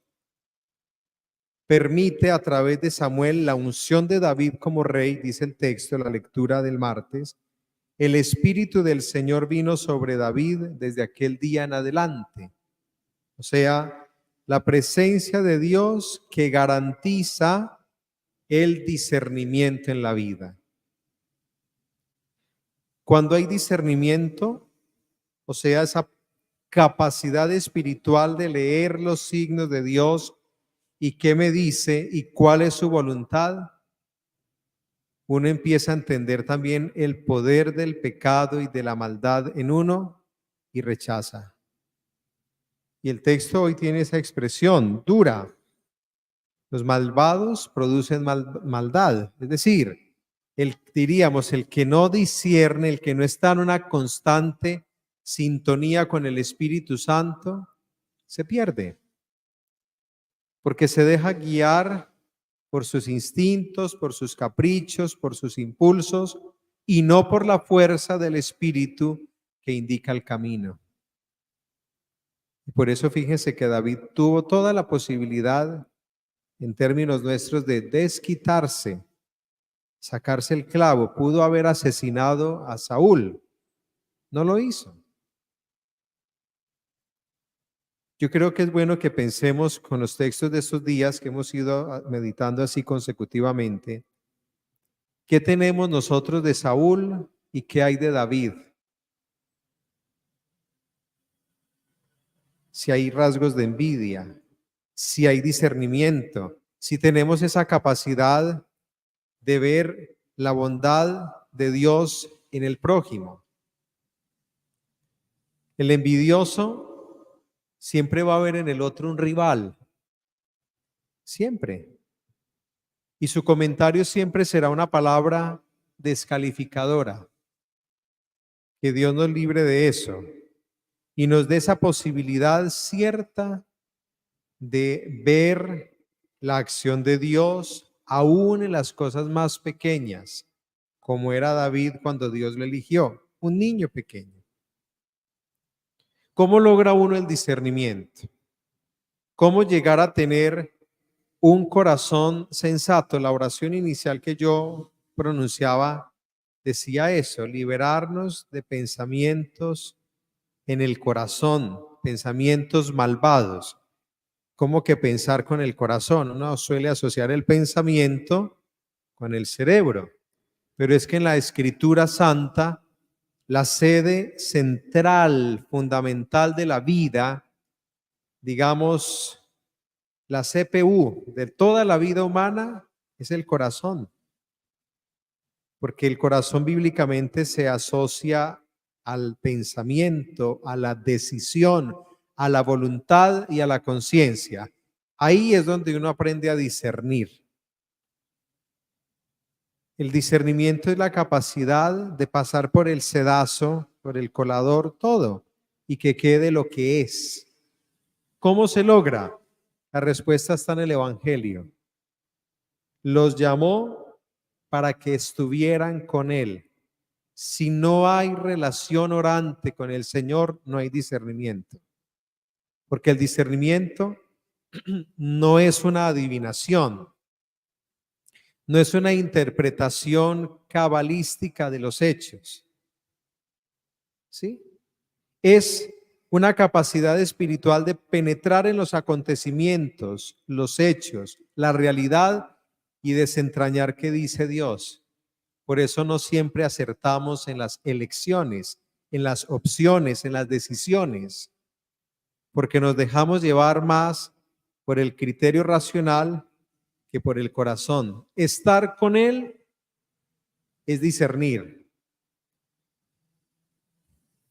E: permite a través de Samuel la unción de David como rey, dice el texto, la lectura del martes, el Espíritu del Señor vino sobre David desde aquel día en adelante. O sea, la presencia de Dios que garantiza el discernimiento en la vida. Cuando hay discernimiento, o sea, esa capacidad espiritual de leer los signos de Dios y qué me dice y cuál es su voluntad, uno empieza a entender también el poder del pecado y de la maldad en uno y rechaza. Y el texto hoy tiene esa expresión dura. Los malvados producen maldad, es decir, diríamos, el que no discierne, el que no está en una constante sintonía con el Espíritu Santo, se pierde, porque se deja guiar por sus instintos, por sus caprichos, por sus impulsos, y no por la fuerza del Espíritu que indica el camino. Y por eso fíjense que David tuvo toda la posibilidad, en términos nuestros, de desquitarse, sacarse el clavo. Pudo haber asesinado a Saúl, no lo hizo. Yo creo que es bueno que pensemos con los textos de estos días que hemos ido meditando así consecutivamente, ¿qué tenemos nosotros de Saúl y qué hay de David? Si hay rasgos de envidia, si hay discernimiento, si tenemos esa capacidad de ver la bondad de Dios en el prójimo. El envidioso siempre va a ver en el otro un rival, siempre. Y su comentario siempre será una palabra descalificadora. Que Dios nos libre de eso y nos dé esa posibilidad cierta de ver la acción de Dios aún en las cosas más pequeñas, como era David cuando Dios lo eligió, un niño pequeño. ¿Cómo logra uno el discernimiento? ¿Cómo llegar a tener un corazón sensato? La oración inicial que yo pronunciaba decía eso, liberarnos de pensamientos en el corazón, pensamientos malvados. ¿Cómo que pensar con el corazón? Uno suele asociar el pensamiento con el cerebro, pero es que en la Escritura Santa, la sede central, fundamental de la vida, digamos, la CPU de toda la vida humana es el corazón, porque el corazón bíblicamente se asocia al pensamiento, a la decisión, a la voluntad y a la conciencia. Ahí es donde uno aprende a discernir. El discernimiento es la capacidad de pasar por el sedazo, por el colador, todo, y que quede lo que es. ¿Cómo se logra? La respuesta está en el Evangelio. Los llamó para que estuvieran con Él. Si no hay relación orante con el Señor, no hay discernimiento. Porque el discernimiento no es una adivinación, no es una interpretación cabalística de los hechos. ¿Sí? Es una capacidad espiritual de penetrar en los acontecimientos, los hechos, la realidad y desentrañar qué dice Dios. Por eso no siempre acertamos en las elecciones, en las opciones, en las decisiones, porque nos dejamos llevar más por el criterio racional que por el corazón. Estar con Él es discernir.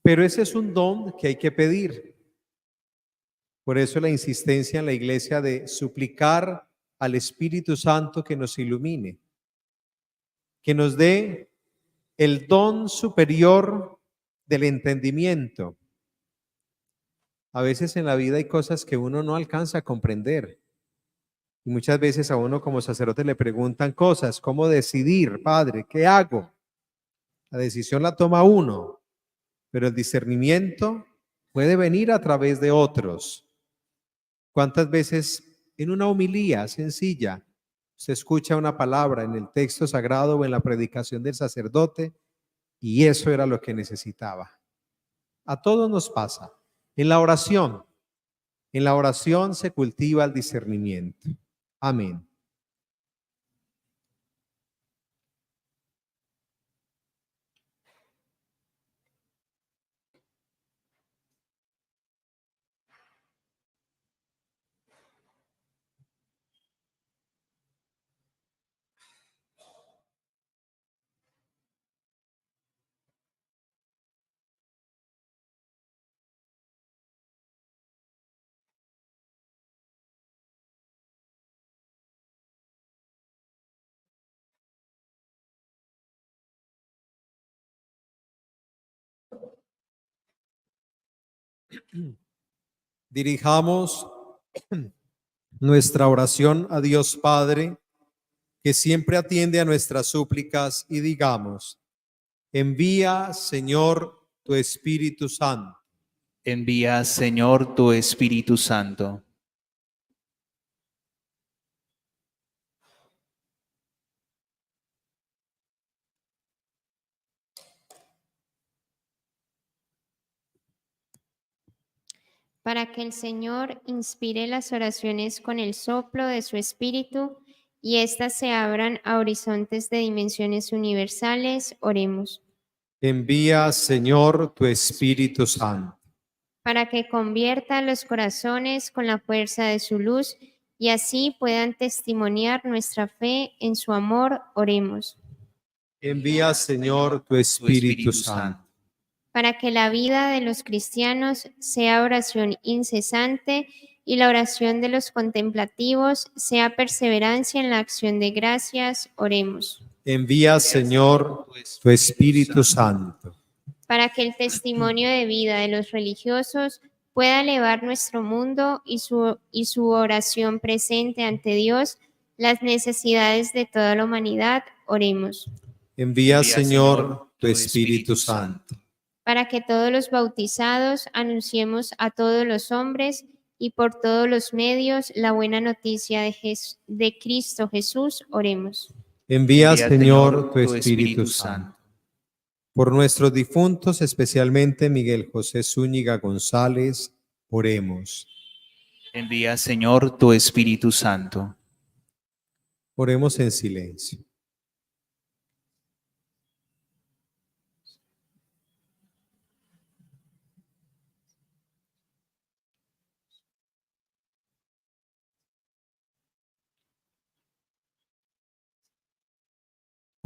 E: Pero ese es un don que hay que pedir. Por eso la insistencia en la iglesia de suplicar al Espíritu Santo que nos ilumine, que nos dé el don superior del entendimiento. A veces en la vida hay cosas que uno no alcanza a comprender. Y muchas veces a uno como sacerdote le preguntan cosas, ¿cómo decidir, padre? ¿Qué hago? La decisión la toma uno, pero el discernimiento puede venir a través de otros. ¿Cuántas veces en una homilía sencilla se escucha una palabra en el texto sagrado o en la predicación del sacerdote y eso era lo que necesitaba? A todos nos pasa. En la oración se cultiva el discernimiento. Amén. Dirijamos nuestra oración a Dios Padre, que siempre atiende a nuestras súplicas, y digamos: envía, Señor, tu Espíritu Santo.
H: Envía, Señor, tu Espíritu Santo.
A: Para que el Señor inspire las oraciones con el soplo de su Espíritu y éstas se abran a horizontes de dimensiones universales, oremos.
E: Envía, Señor, tu Espíritu Santo.
A: Para que convierta los corazones con la fuerza de su luz y así puedan testimoniar nuestra fe en su amor, oremos.
E: Envía, Señor, tu Espíritu Santo.
A: Para que la vida de los cristianos sea oración incesante y la oración de los contemplativos sea perseverancia en la acción de gracias, oremos.
E: Envía, Señor, tu Espíritu Santo.
A: para que el testimonio de vida de los religiosos pueda elevar nuestro mundo y su oración presente ante Dios las necesidades de toda la humanidad. Oremos.
E: Envía, Señor, tu Espíritu Santo.
A: Para que todos los bautizados anunciemos a todos los hombres y por todos los medios la buena noticia de Cristo Jesús. Oremos.
E: Envía, Señor, tu Espíritu Santo. Por nuestros difuntos, especialmente Miguel José Zúñiga González, oremos.
H: Envía, Señor, tu Espíritu Santo.
E: Oremos en silencio.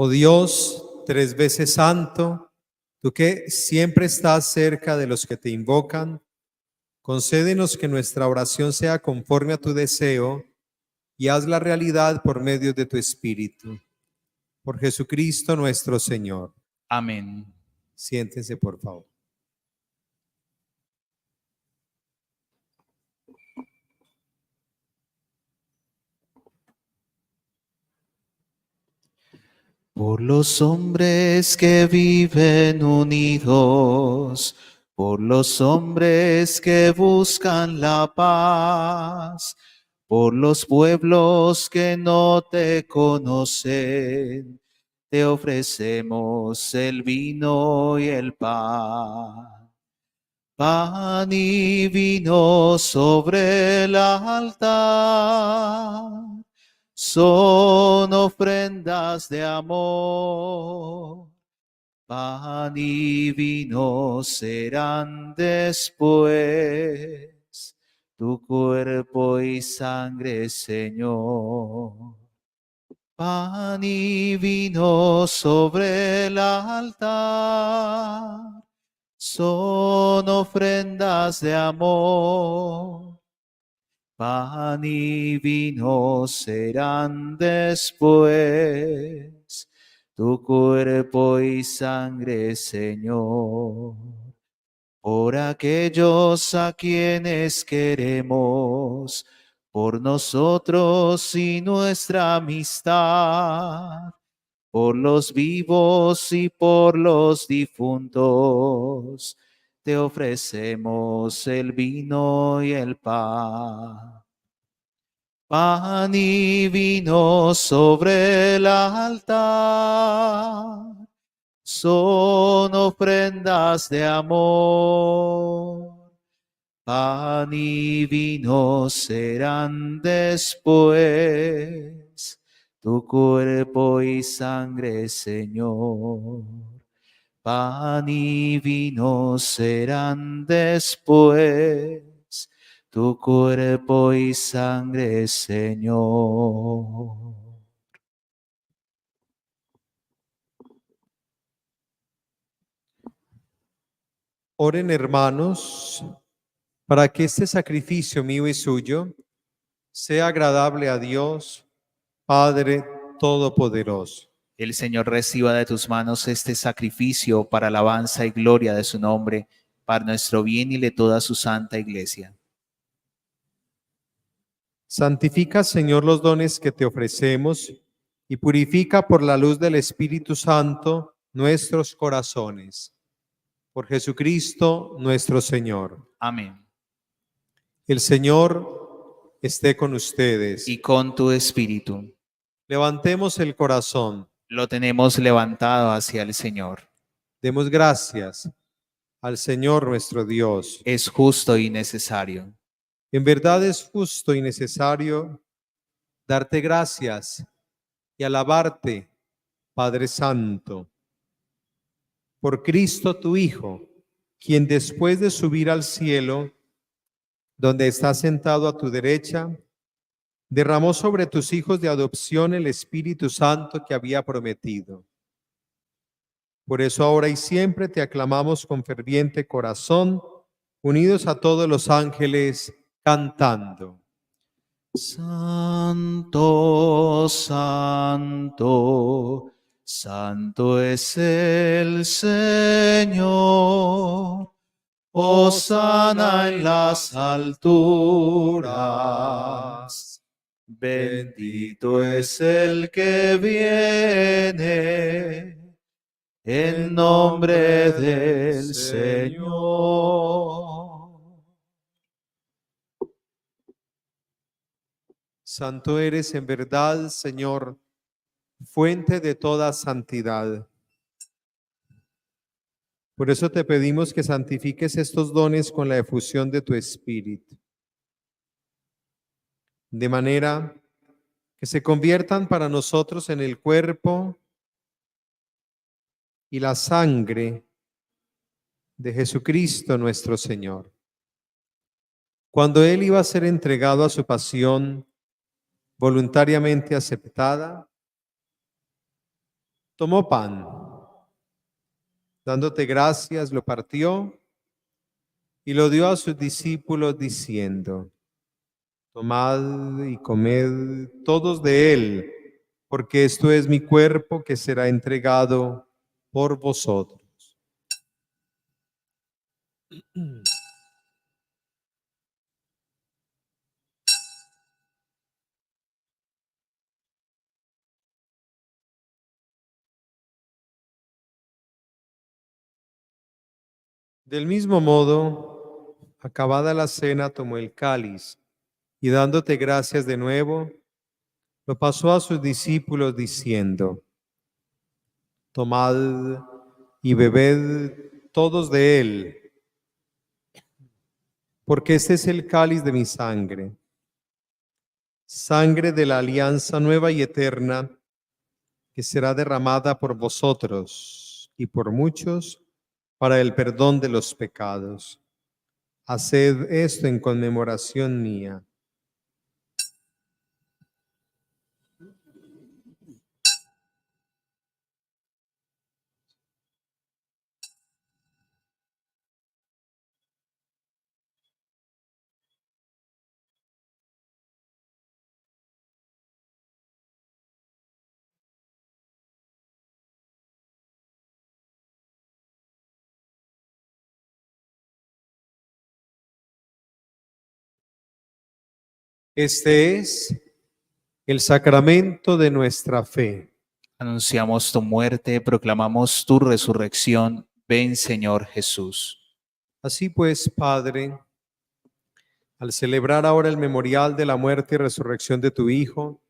E: Oh Dios, tres veces santo, tú que siempre estás cerca de los que te invocan, concédenos que nuestra oración sea conforme a tu deseo y hazla realidad por medio de tu Espíritu. Por Jesucristo nuestro Señor.
H: Amén.
E: Siéntense, por favor.
D: Por los hombres que viven unidos, por los hombres que buscan la paz, por los pueblos que no te conocen, te ofrecemos el vino y el pan. Pan y vino sobre el altar son ofrendas de amor. Pan y vino serán después tu cuerpo y sangre, Señor. Pan y vino sobre el altar son ofrendas de amor. Pan y vino serán después tu cuerpo y sangre, Señor. Por aquellos a quienes queremos, por nosotros y nuestra amistad, por los vivos y por los difuntos, te ofrecemos el vino y el pan. Pan y vino sobre el altar son ofrendas de amor. Pan y vino serán después tu cuerpo y sangre, Señor. Pan y vino serán después tu cuerpo y sangre, Señor.
E: Oren, hermanos, para que este sacrificio mío y suyo sea agradable a Dios, Padre Todopoderoso.
H: El Señor reciba de tus manos este sacrificio para alabanza y gloria de su nombre, para nuestro bien y de toda su santa iglesia.
E: Santifica, Señor, los dones que te ofrecemos y purifica por la luz del Espíritu Santo nuestros corazones. Por Jesucristo nuestro Señor.
H: Amén.
E: El Señor esté con ustedes.
H: Y con tu espíritu.
E: Levantemos el corazón.
H: Lo tenemos levantado hacia el Señor.
E: Demos gracias al Señor nuestro Dios.
H: Es justo y necesario.
E: En verdad es justo y necesario darte gracias y alabarte, Padre Santo, por Cristo tu Hijo, quien después de subir al cielo, donde está sentado a tu derecha, derramó sobre tus hijos de adopción el Espíritu Santo que había prometido. Por eso ahora y siempre te aclamamos con ferviente corazón, unidos a todos los ángeles, cantando.
D: Santo, santo, Santo es el Señor. Hosana en las alturas. Bendito es el que viene en nombre del Señor.
E: Santo eres en verdad, Señor, fuente de toda santidad. Por eso te pedimos que santifiques estos dones con la efusión de tu Espíritu, de manera que se conviertan para nosotros en el cuerpo y la sangre de Jesucristo nuestro Señor. Cuando Él iba a ser entregado a su pasión voluntariamente aceptada, tomó pan, dándote gracias, lo partió y lo dio a sus discípulos diciendo: tomad y comed todos de él, porque esto es mi cuerpo que será entregado por vosotros. Del mismo modo, acabada la cena, tomó el cáliz y dándote gracias de nuevo, lo pasó a sus discípulos diciendo: tomad y bebed todos de él, porque este es el cáliz de mi sangre, sangre de la alianza nueva y eterna, que será derramada por vosotros y por muchos para el perdón de los pecados. Haced esto en conmemoración mía. Este es el sacramento de nuestra fe.
H: Anunciamos tu muerte, proclamamos tu resurrección. Ven, Señor Jesús.
E: Así pues, Padre, al celebrar ahora el memorial de la muerte y resurrección de tu Hijo,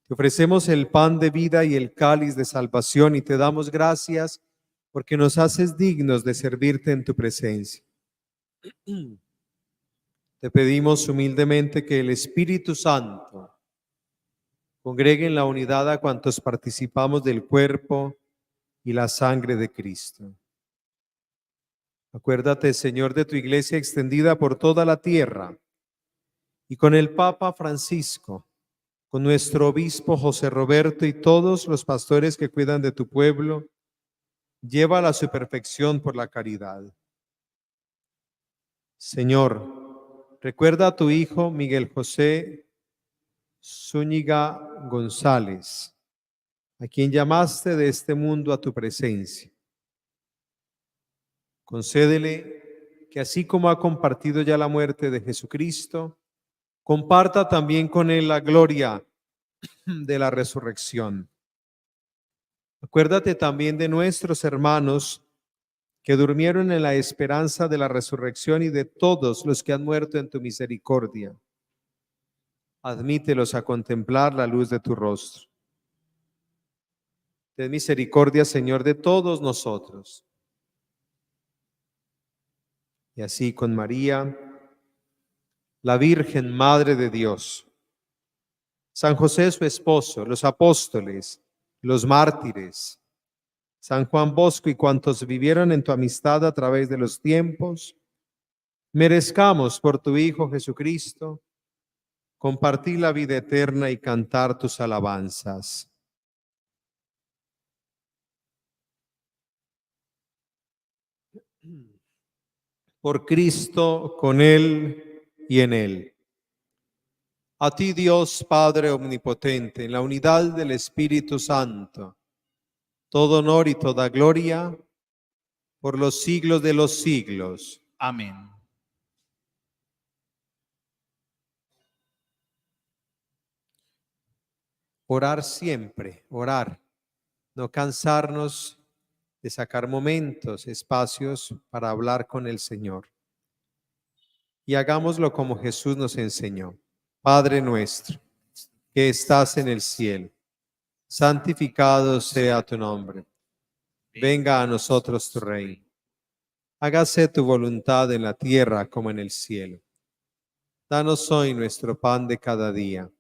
E: te ofrecemos el pan de vida y el cáliz de salvación y te damos gracias porque nos haces dignos de servirte en tu presencia. Te pedimos humildemente que el Espíritu Santo congregue en la unidad a cuantos participamos del cuerpo y la sangre de Cristo. Acuérdate, Señor, de tu iglesia extendida por toda la tierra y con el Papa Francisco, con nuestro obispo José Roberto y todos los pastores que cuidan de tu pueblo, llévala a su perfección por la caridad. Señor, recuerda a tu Hijo Miguel José Zúñiga González, a quien llamaste de este mundo a tu presencia. Concédele que así como ha compartido ya la muerte de Jesucristo, comparta también con él la gloria de la resurrección. Acuérdate también de nuestros hermanos que durmieron en la esperanza de la resurrección y de todos los que han muerto en tu misericordia. Admítelos a contemplar la luz de tu rostro. Ten misericordia, Señor, de todos nosotros. Y así con María, la Virgen Madre de Dios, San José su esposo, los apóstoles, los mártires, San Juan Bosco y cuantos vivieron en tu amistad a través de los tiempos, merezcamos por tu Hijo Jesucristo compartir la vida eterna y cantar tus alabanzas. Por Cristo, con Él y en Él. A ti, Dios Padre Omnipotente, en la unidad del Espíritu Santo, todo honor y toda gloria por los siglos de los siglos.
H: Amén.
E: Orar siempre, orar, no cansarnos de sacar momentos, espacios para hablar con el Señor. Y hagámoslo como Jesús nos enseñó. Padre nuestro, que estás en el cielo, santificado sea tu nombre. Venga a nosotros tu reino. Hágase tu voluntad en la tierra como en el cielo. Danos hoy nuestro pan de cada día.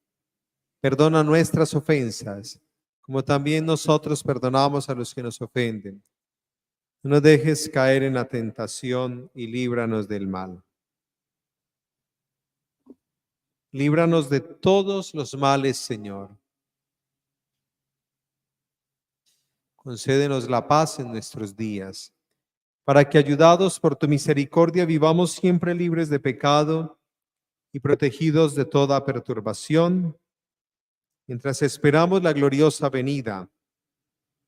E: Perdona nuestras ofensas, como también nosotros perdonamos a los que nos ofenden. No nos dejes caer en la tentación y líbranos del mal. Líbranos de todos los males, Señor. Concédenos la paz en nuestros días, para que, ayudados por tu misericordia, vivamos siempre libres de pecado y protegidos de toda perturbación, mientras esperamos la gloriosa venida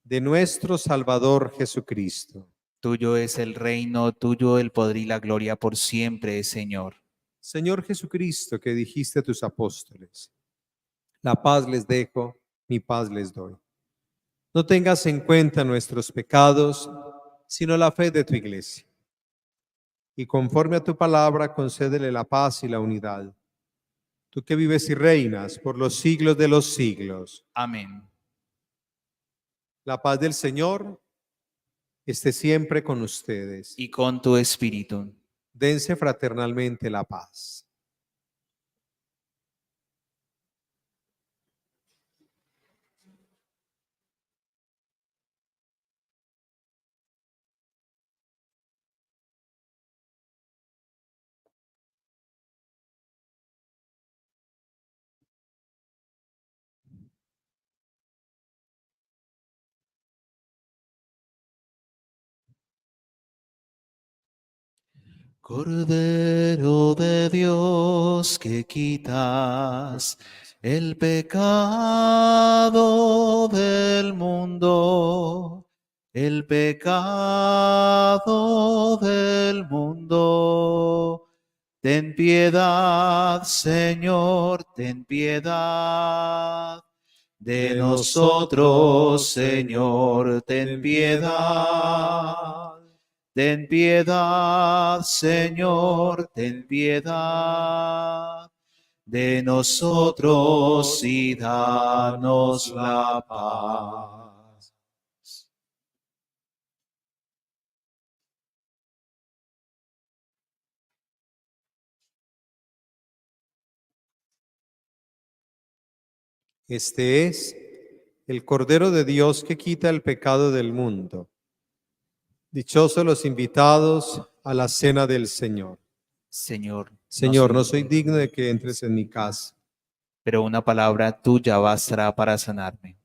E: de nuestro Salvador Jesucristo.
H: Tuyo es el reino, tuyo el poder y la gloria por siempre, Señor.
E: Señor Jesucristo, que dijiste a tus apóstoles, la paz les dejo, mi paz les doy. No tengas en cuenta nuestros pecados, sino la fe de tu iglesia. Y conforme a tu palabra, concédele la paz y la unidad. Tú que vives y reinas por los siglos de los siglos.
H: Amén.
E: La paz del Señor esté siempre con ustedes.
H: Y con tu espíritu.
E: Dense fraternalmente la paz.
D: Cordero de Dios, que quitas el pecado del mundo, el pecado del mundo. Ten piedad, Señor, ten piedad de nosotros, Señor, ten piedad. Ten piedad, Señor, ten piedad de nosotros y danos la paz.
E: Este es el Cordero de Dios que quita el pecado del mundo. Dichosos los invitados a la cena del Señor.
H: Señor,
E: Señor, no soy digno de que entres en mi casa,
H: pero una palabra tuya bastará para sanarme.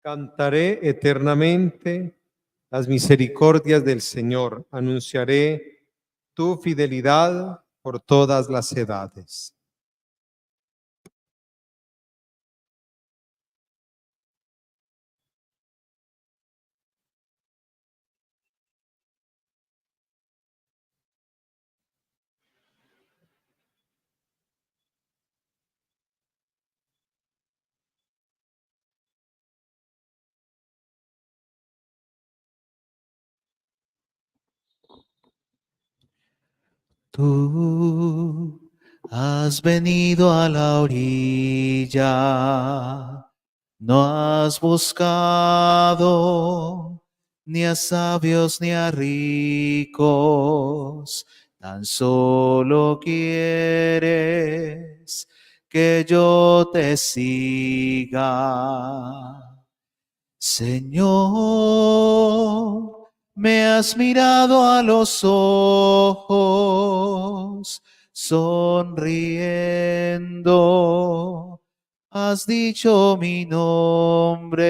E: cantaré eternamente las misericordias del Señor, anunciaré tu fidelidad por todas las edades.
D: Tú has venido a la orilla, no has buscado ni a sabios ni a ricos, tan solo quieres que yo te siga. Señor, me has mirado a los ojos, sonriendo, has dicho mi nombre.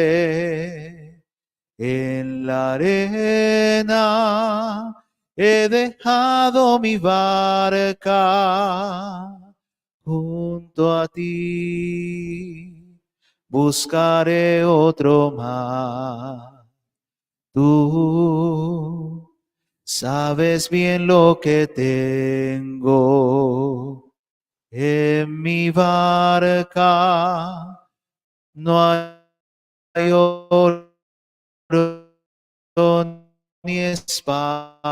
D: En la arena he dejado mi barca. Junto a ti buscaré otro mar. Tú sabes bien lo que tengo en mi barca. No hay oro ni espada,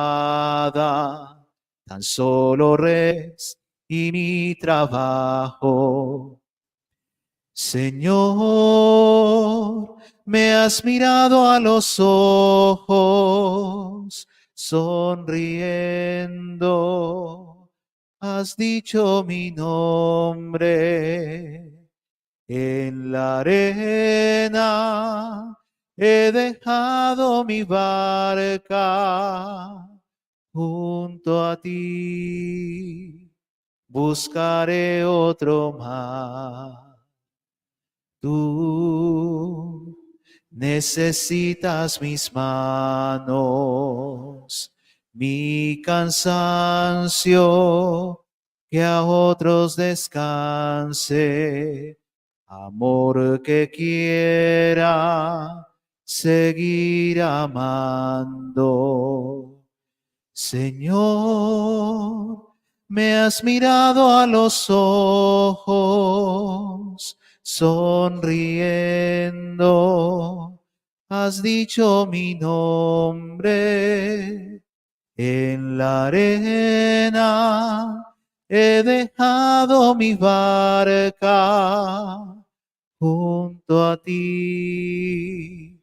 D: tan solo res y mi trabajo. Señor, me has mirado a los ojos, sonriendo, has dicho mi nombre. En la arena he dejado mi barca. Junto a ti buscaré otro mar. Tú necesitas mis manos, mi cansancio, que a otros descanse. Amor que quiera seguir amando. Señor, me has mirado a los ojos, sonriendo, has dicho mi nombre. En la arena he dejado mi barca. Junto a ti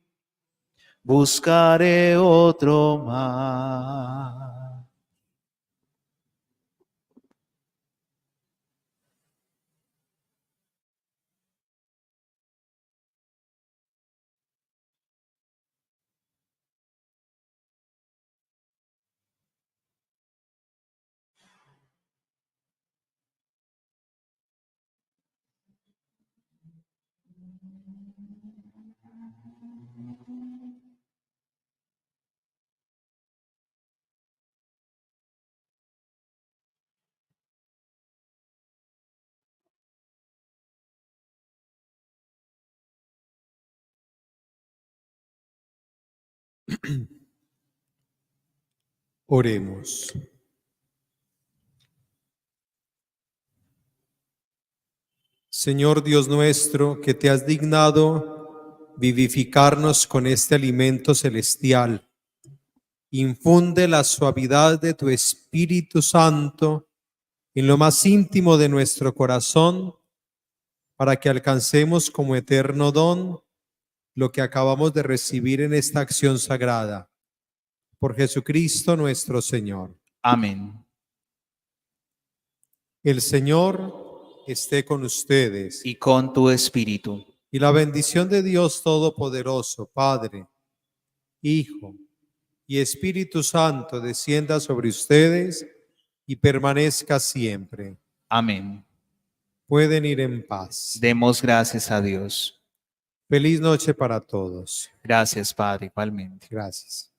D: buscaré otro mar.
E: Oremos. Señor Dios nuestro, que te has dignado vivificarnos con este alimento celestial, infunde la suavidad de tu Espíritu Santo en lo más íntimo de nuestro corazón, para que alcancemos como eterno don lo que acabamos de recibir en esta acción sagrada. Por Jesucristo nuestro Señor.
H: Amén.
E: El Señor esté con ustedes.
H: Y con tu espíritu.
E: Y la bendición de Dios Todopoderoso, Padre, Hijo y Espíritu Santo descienda sobre ustedes y permanezca siempre.
H: Amén.
E: Pueden ir en paz.
H: Demos gracias a Dios.
E: Feliz noche para todos.
H: Gracias, Padre, igualmente.
E: Gracias.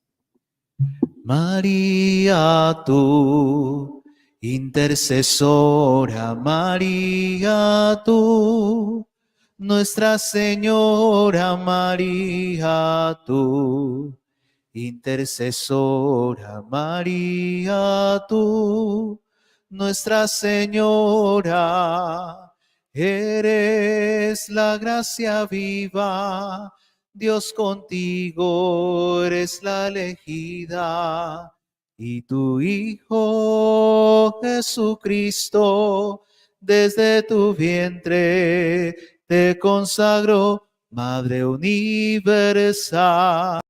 D: María, tú, intercesora, María, tú, Nuestra Señora, María, tú, intercesora, María, tú, Nuestra Señora, eres la gracia viva, Dios contigo, eres la elegida, y tu Hijo Jesucristo, desde tu vientre te consagró, Madre universal.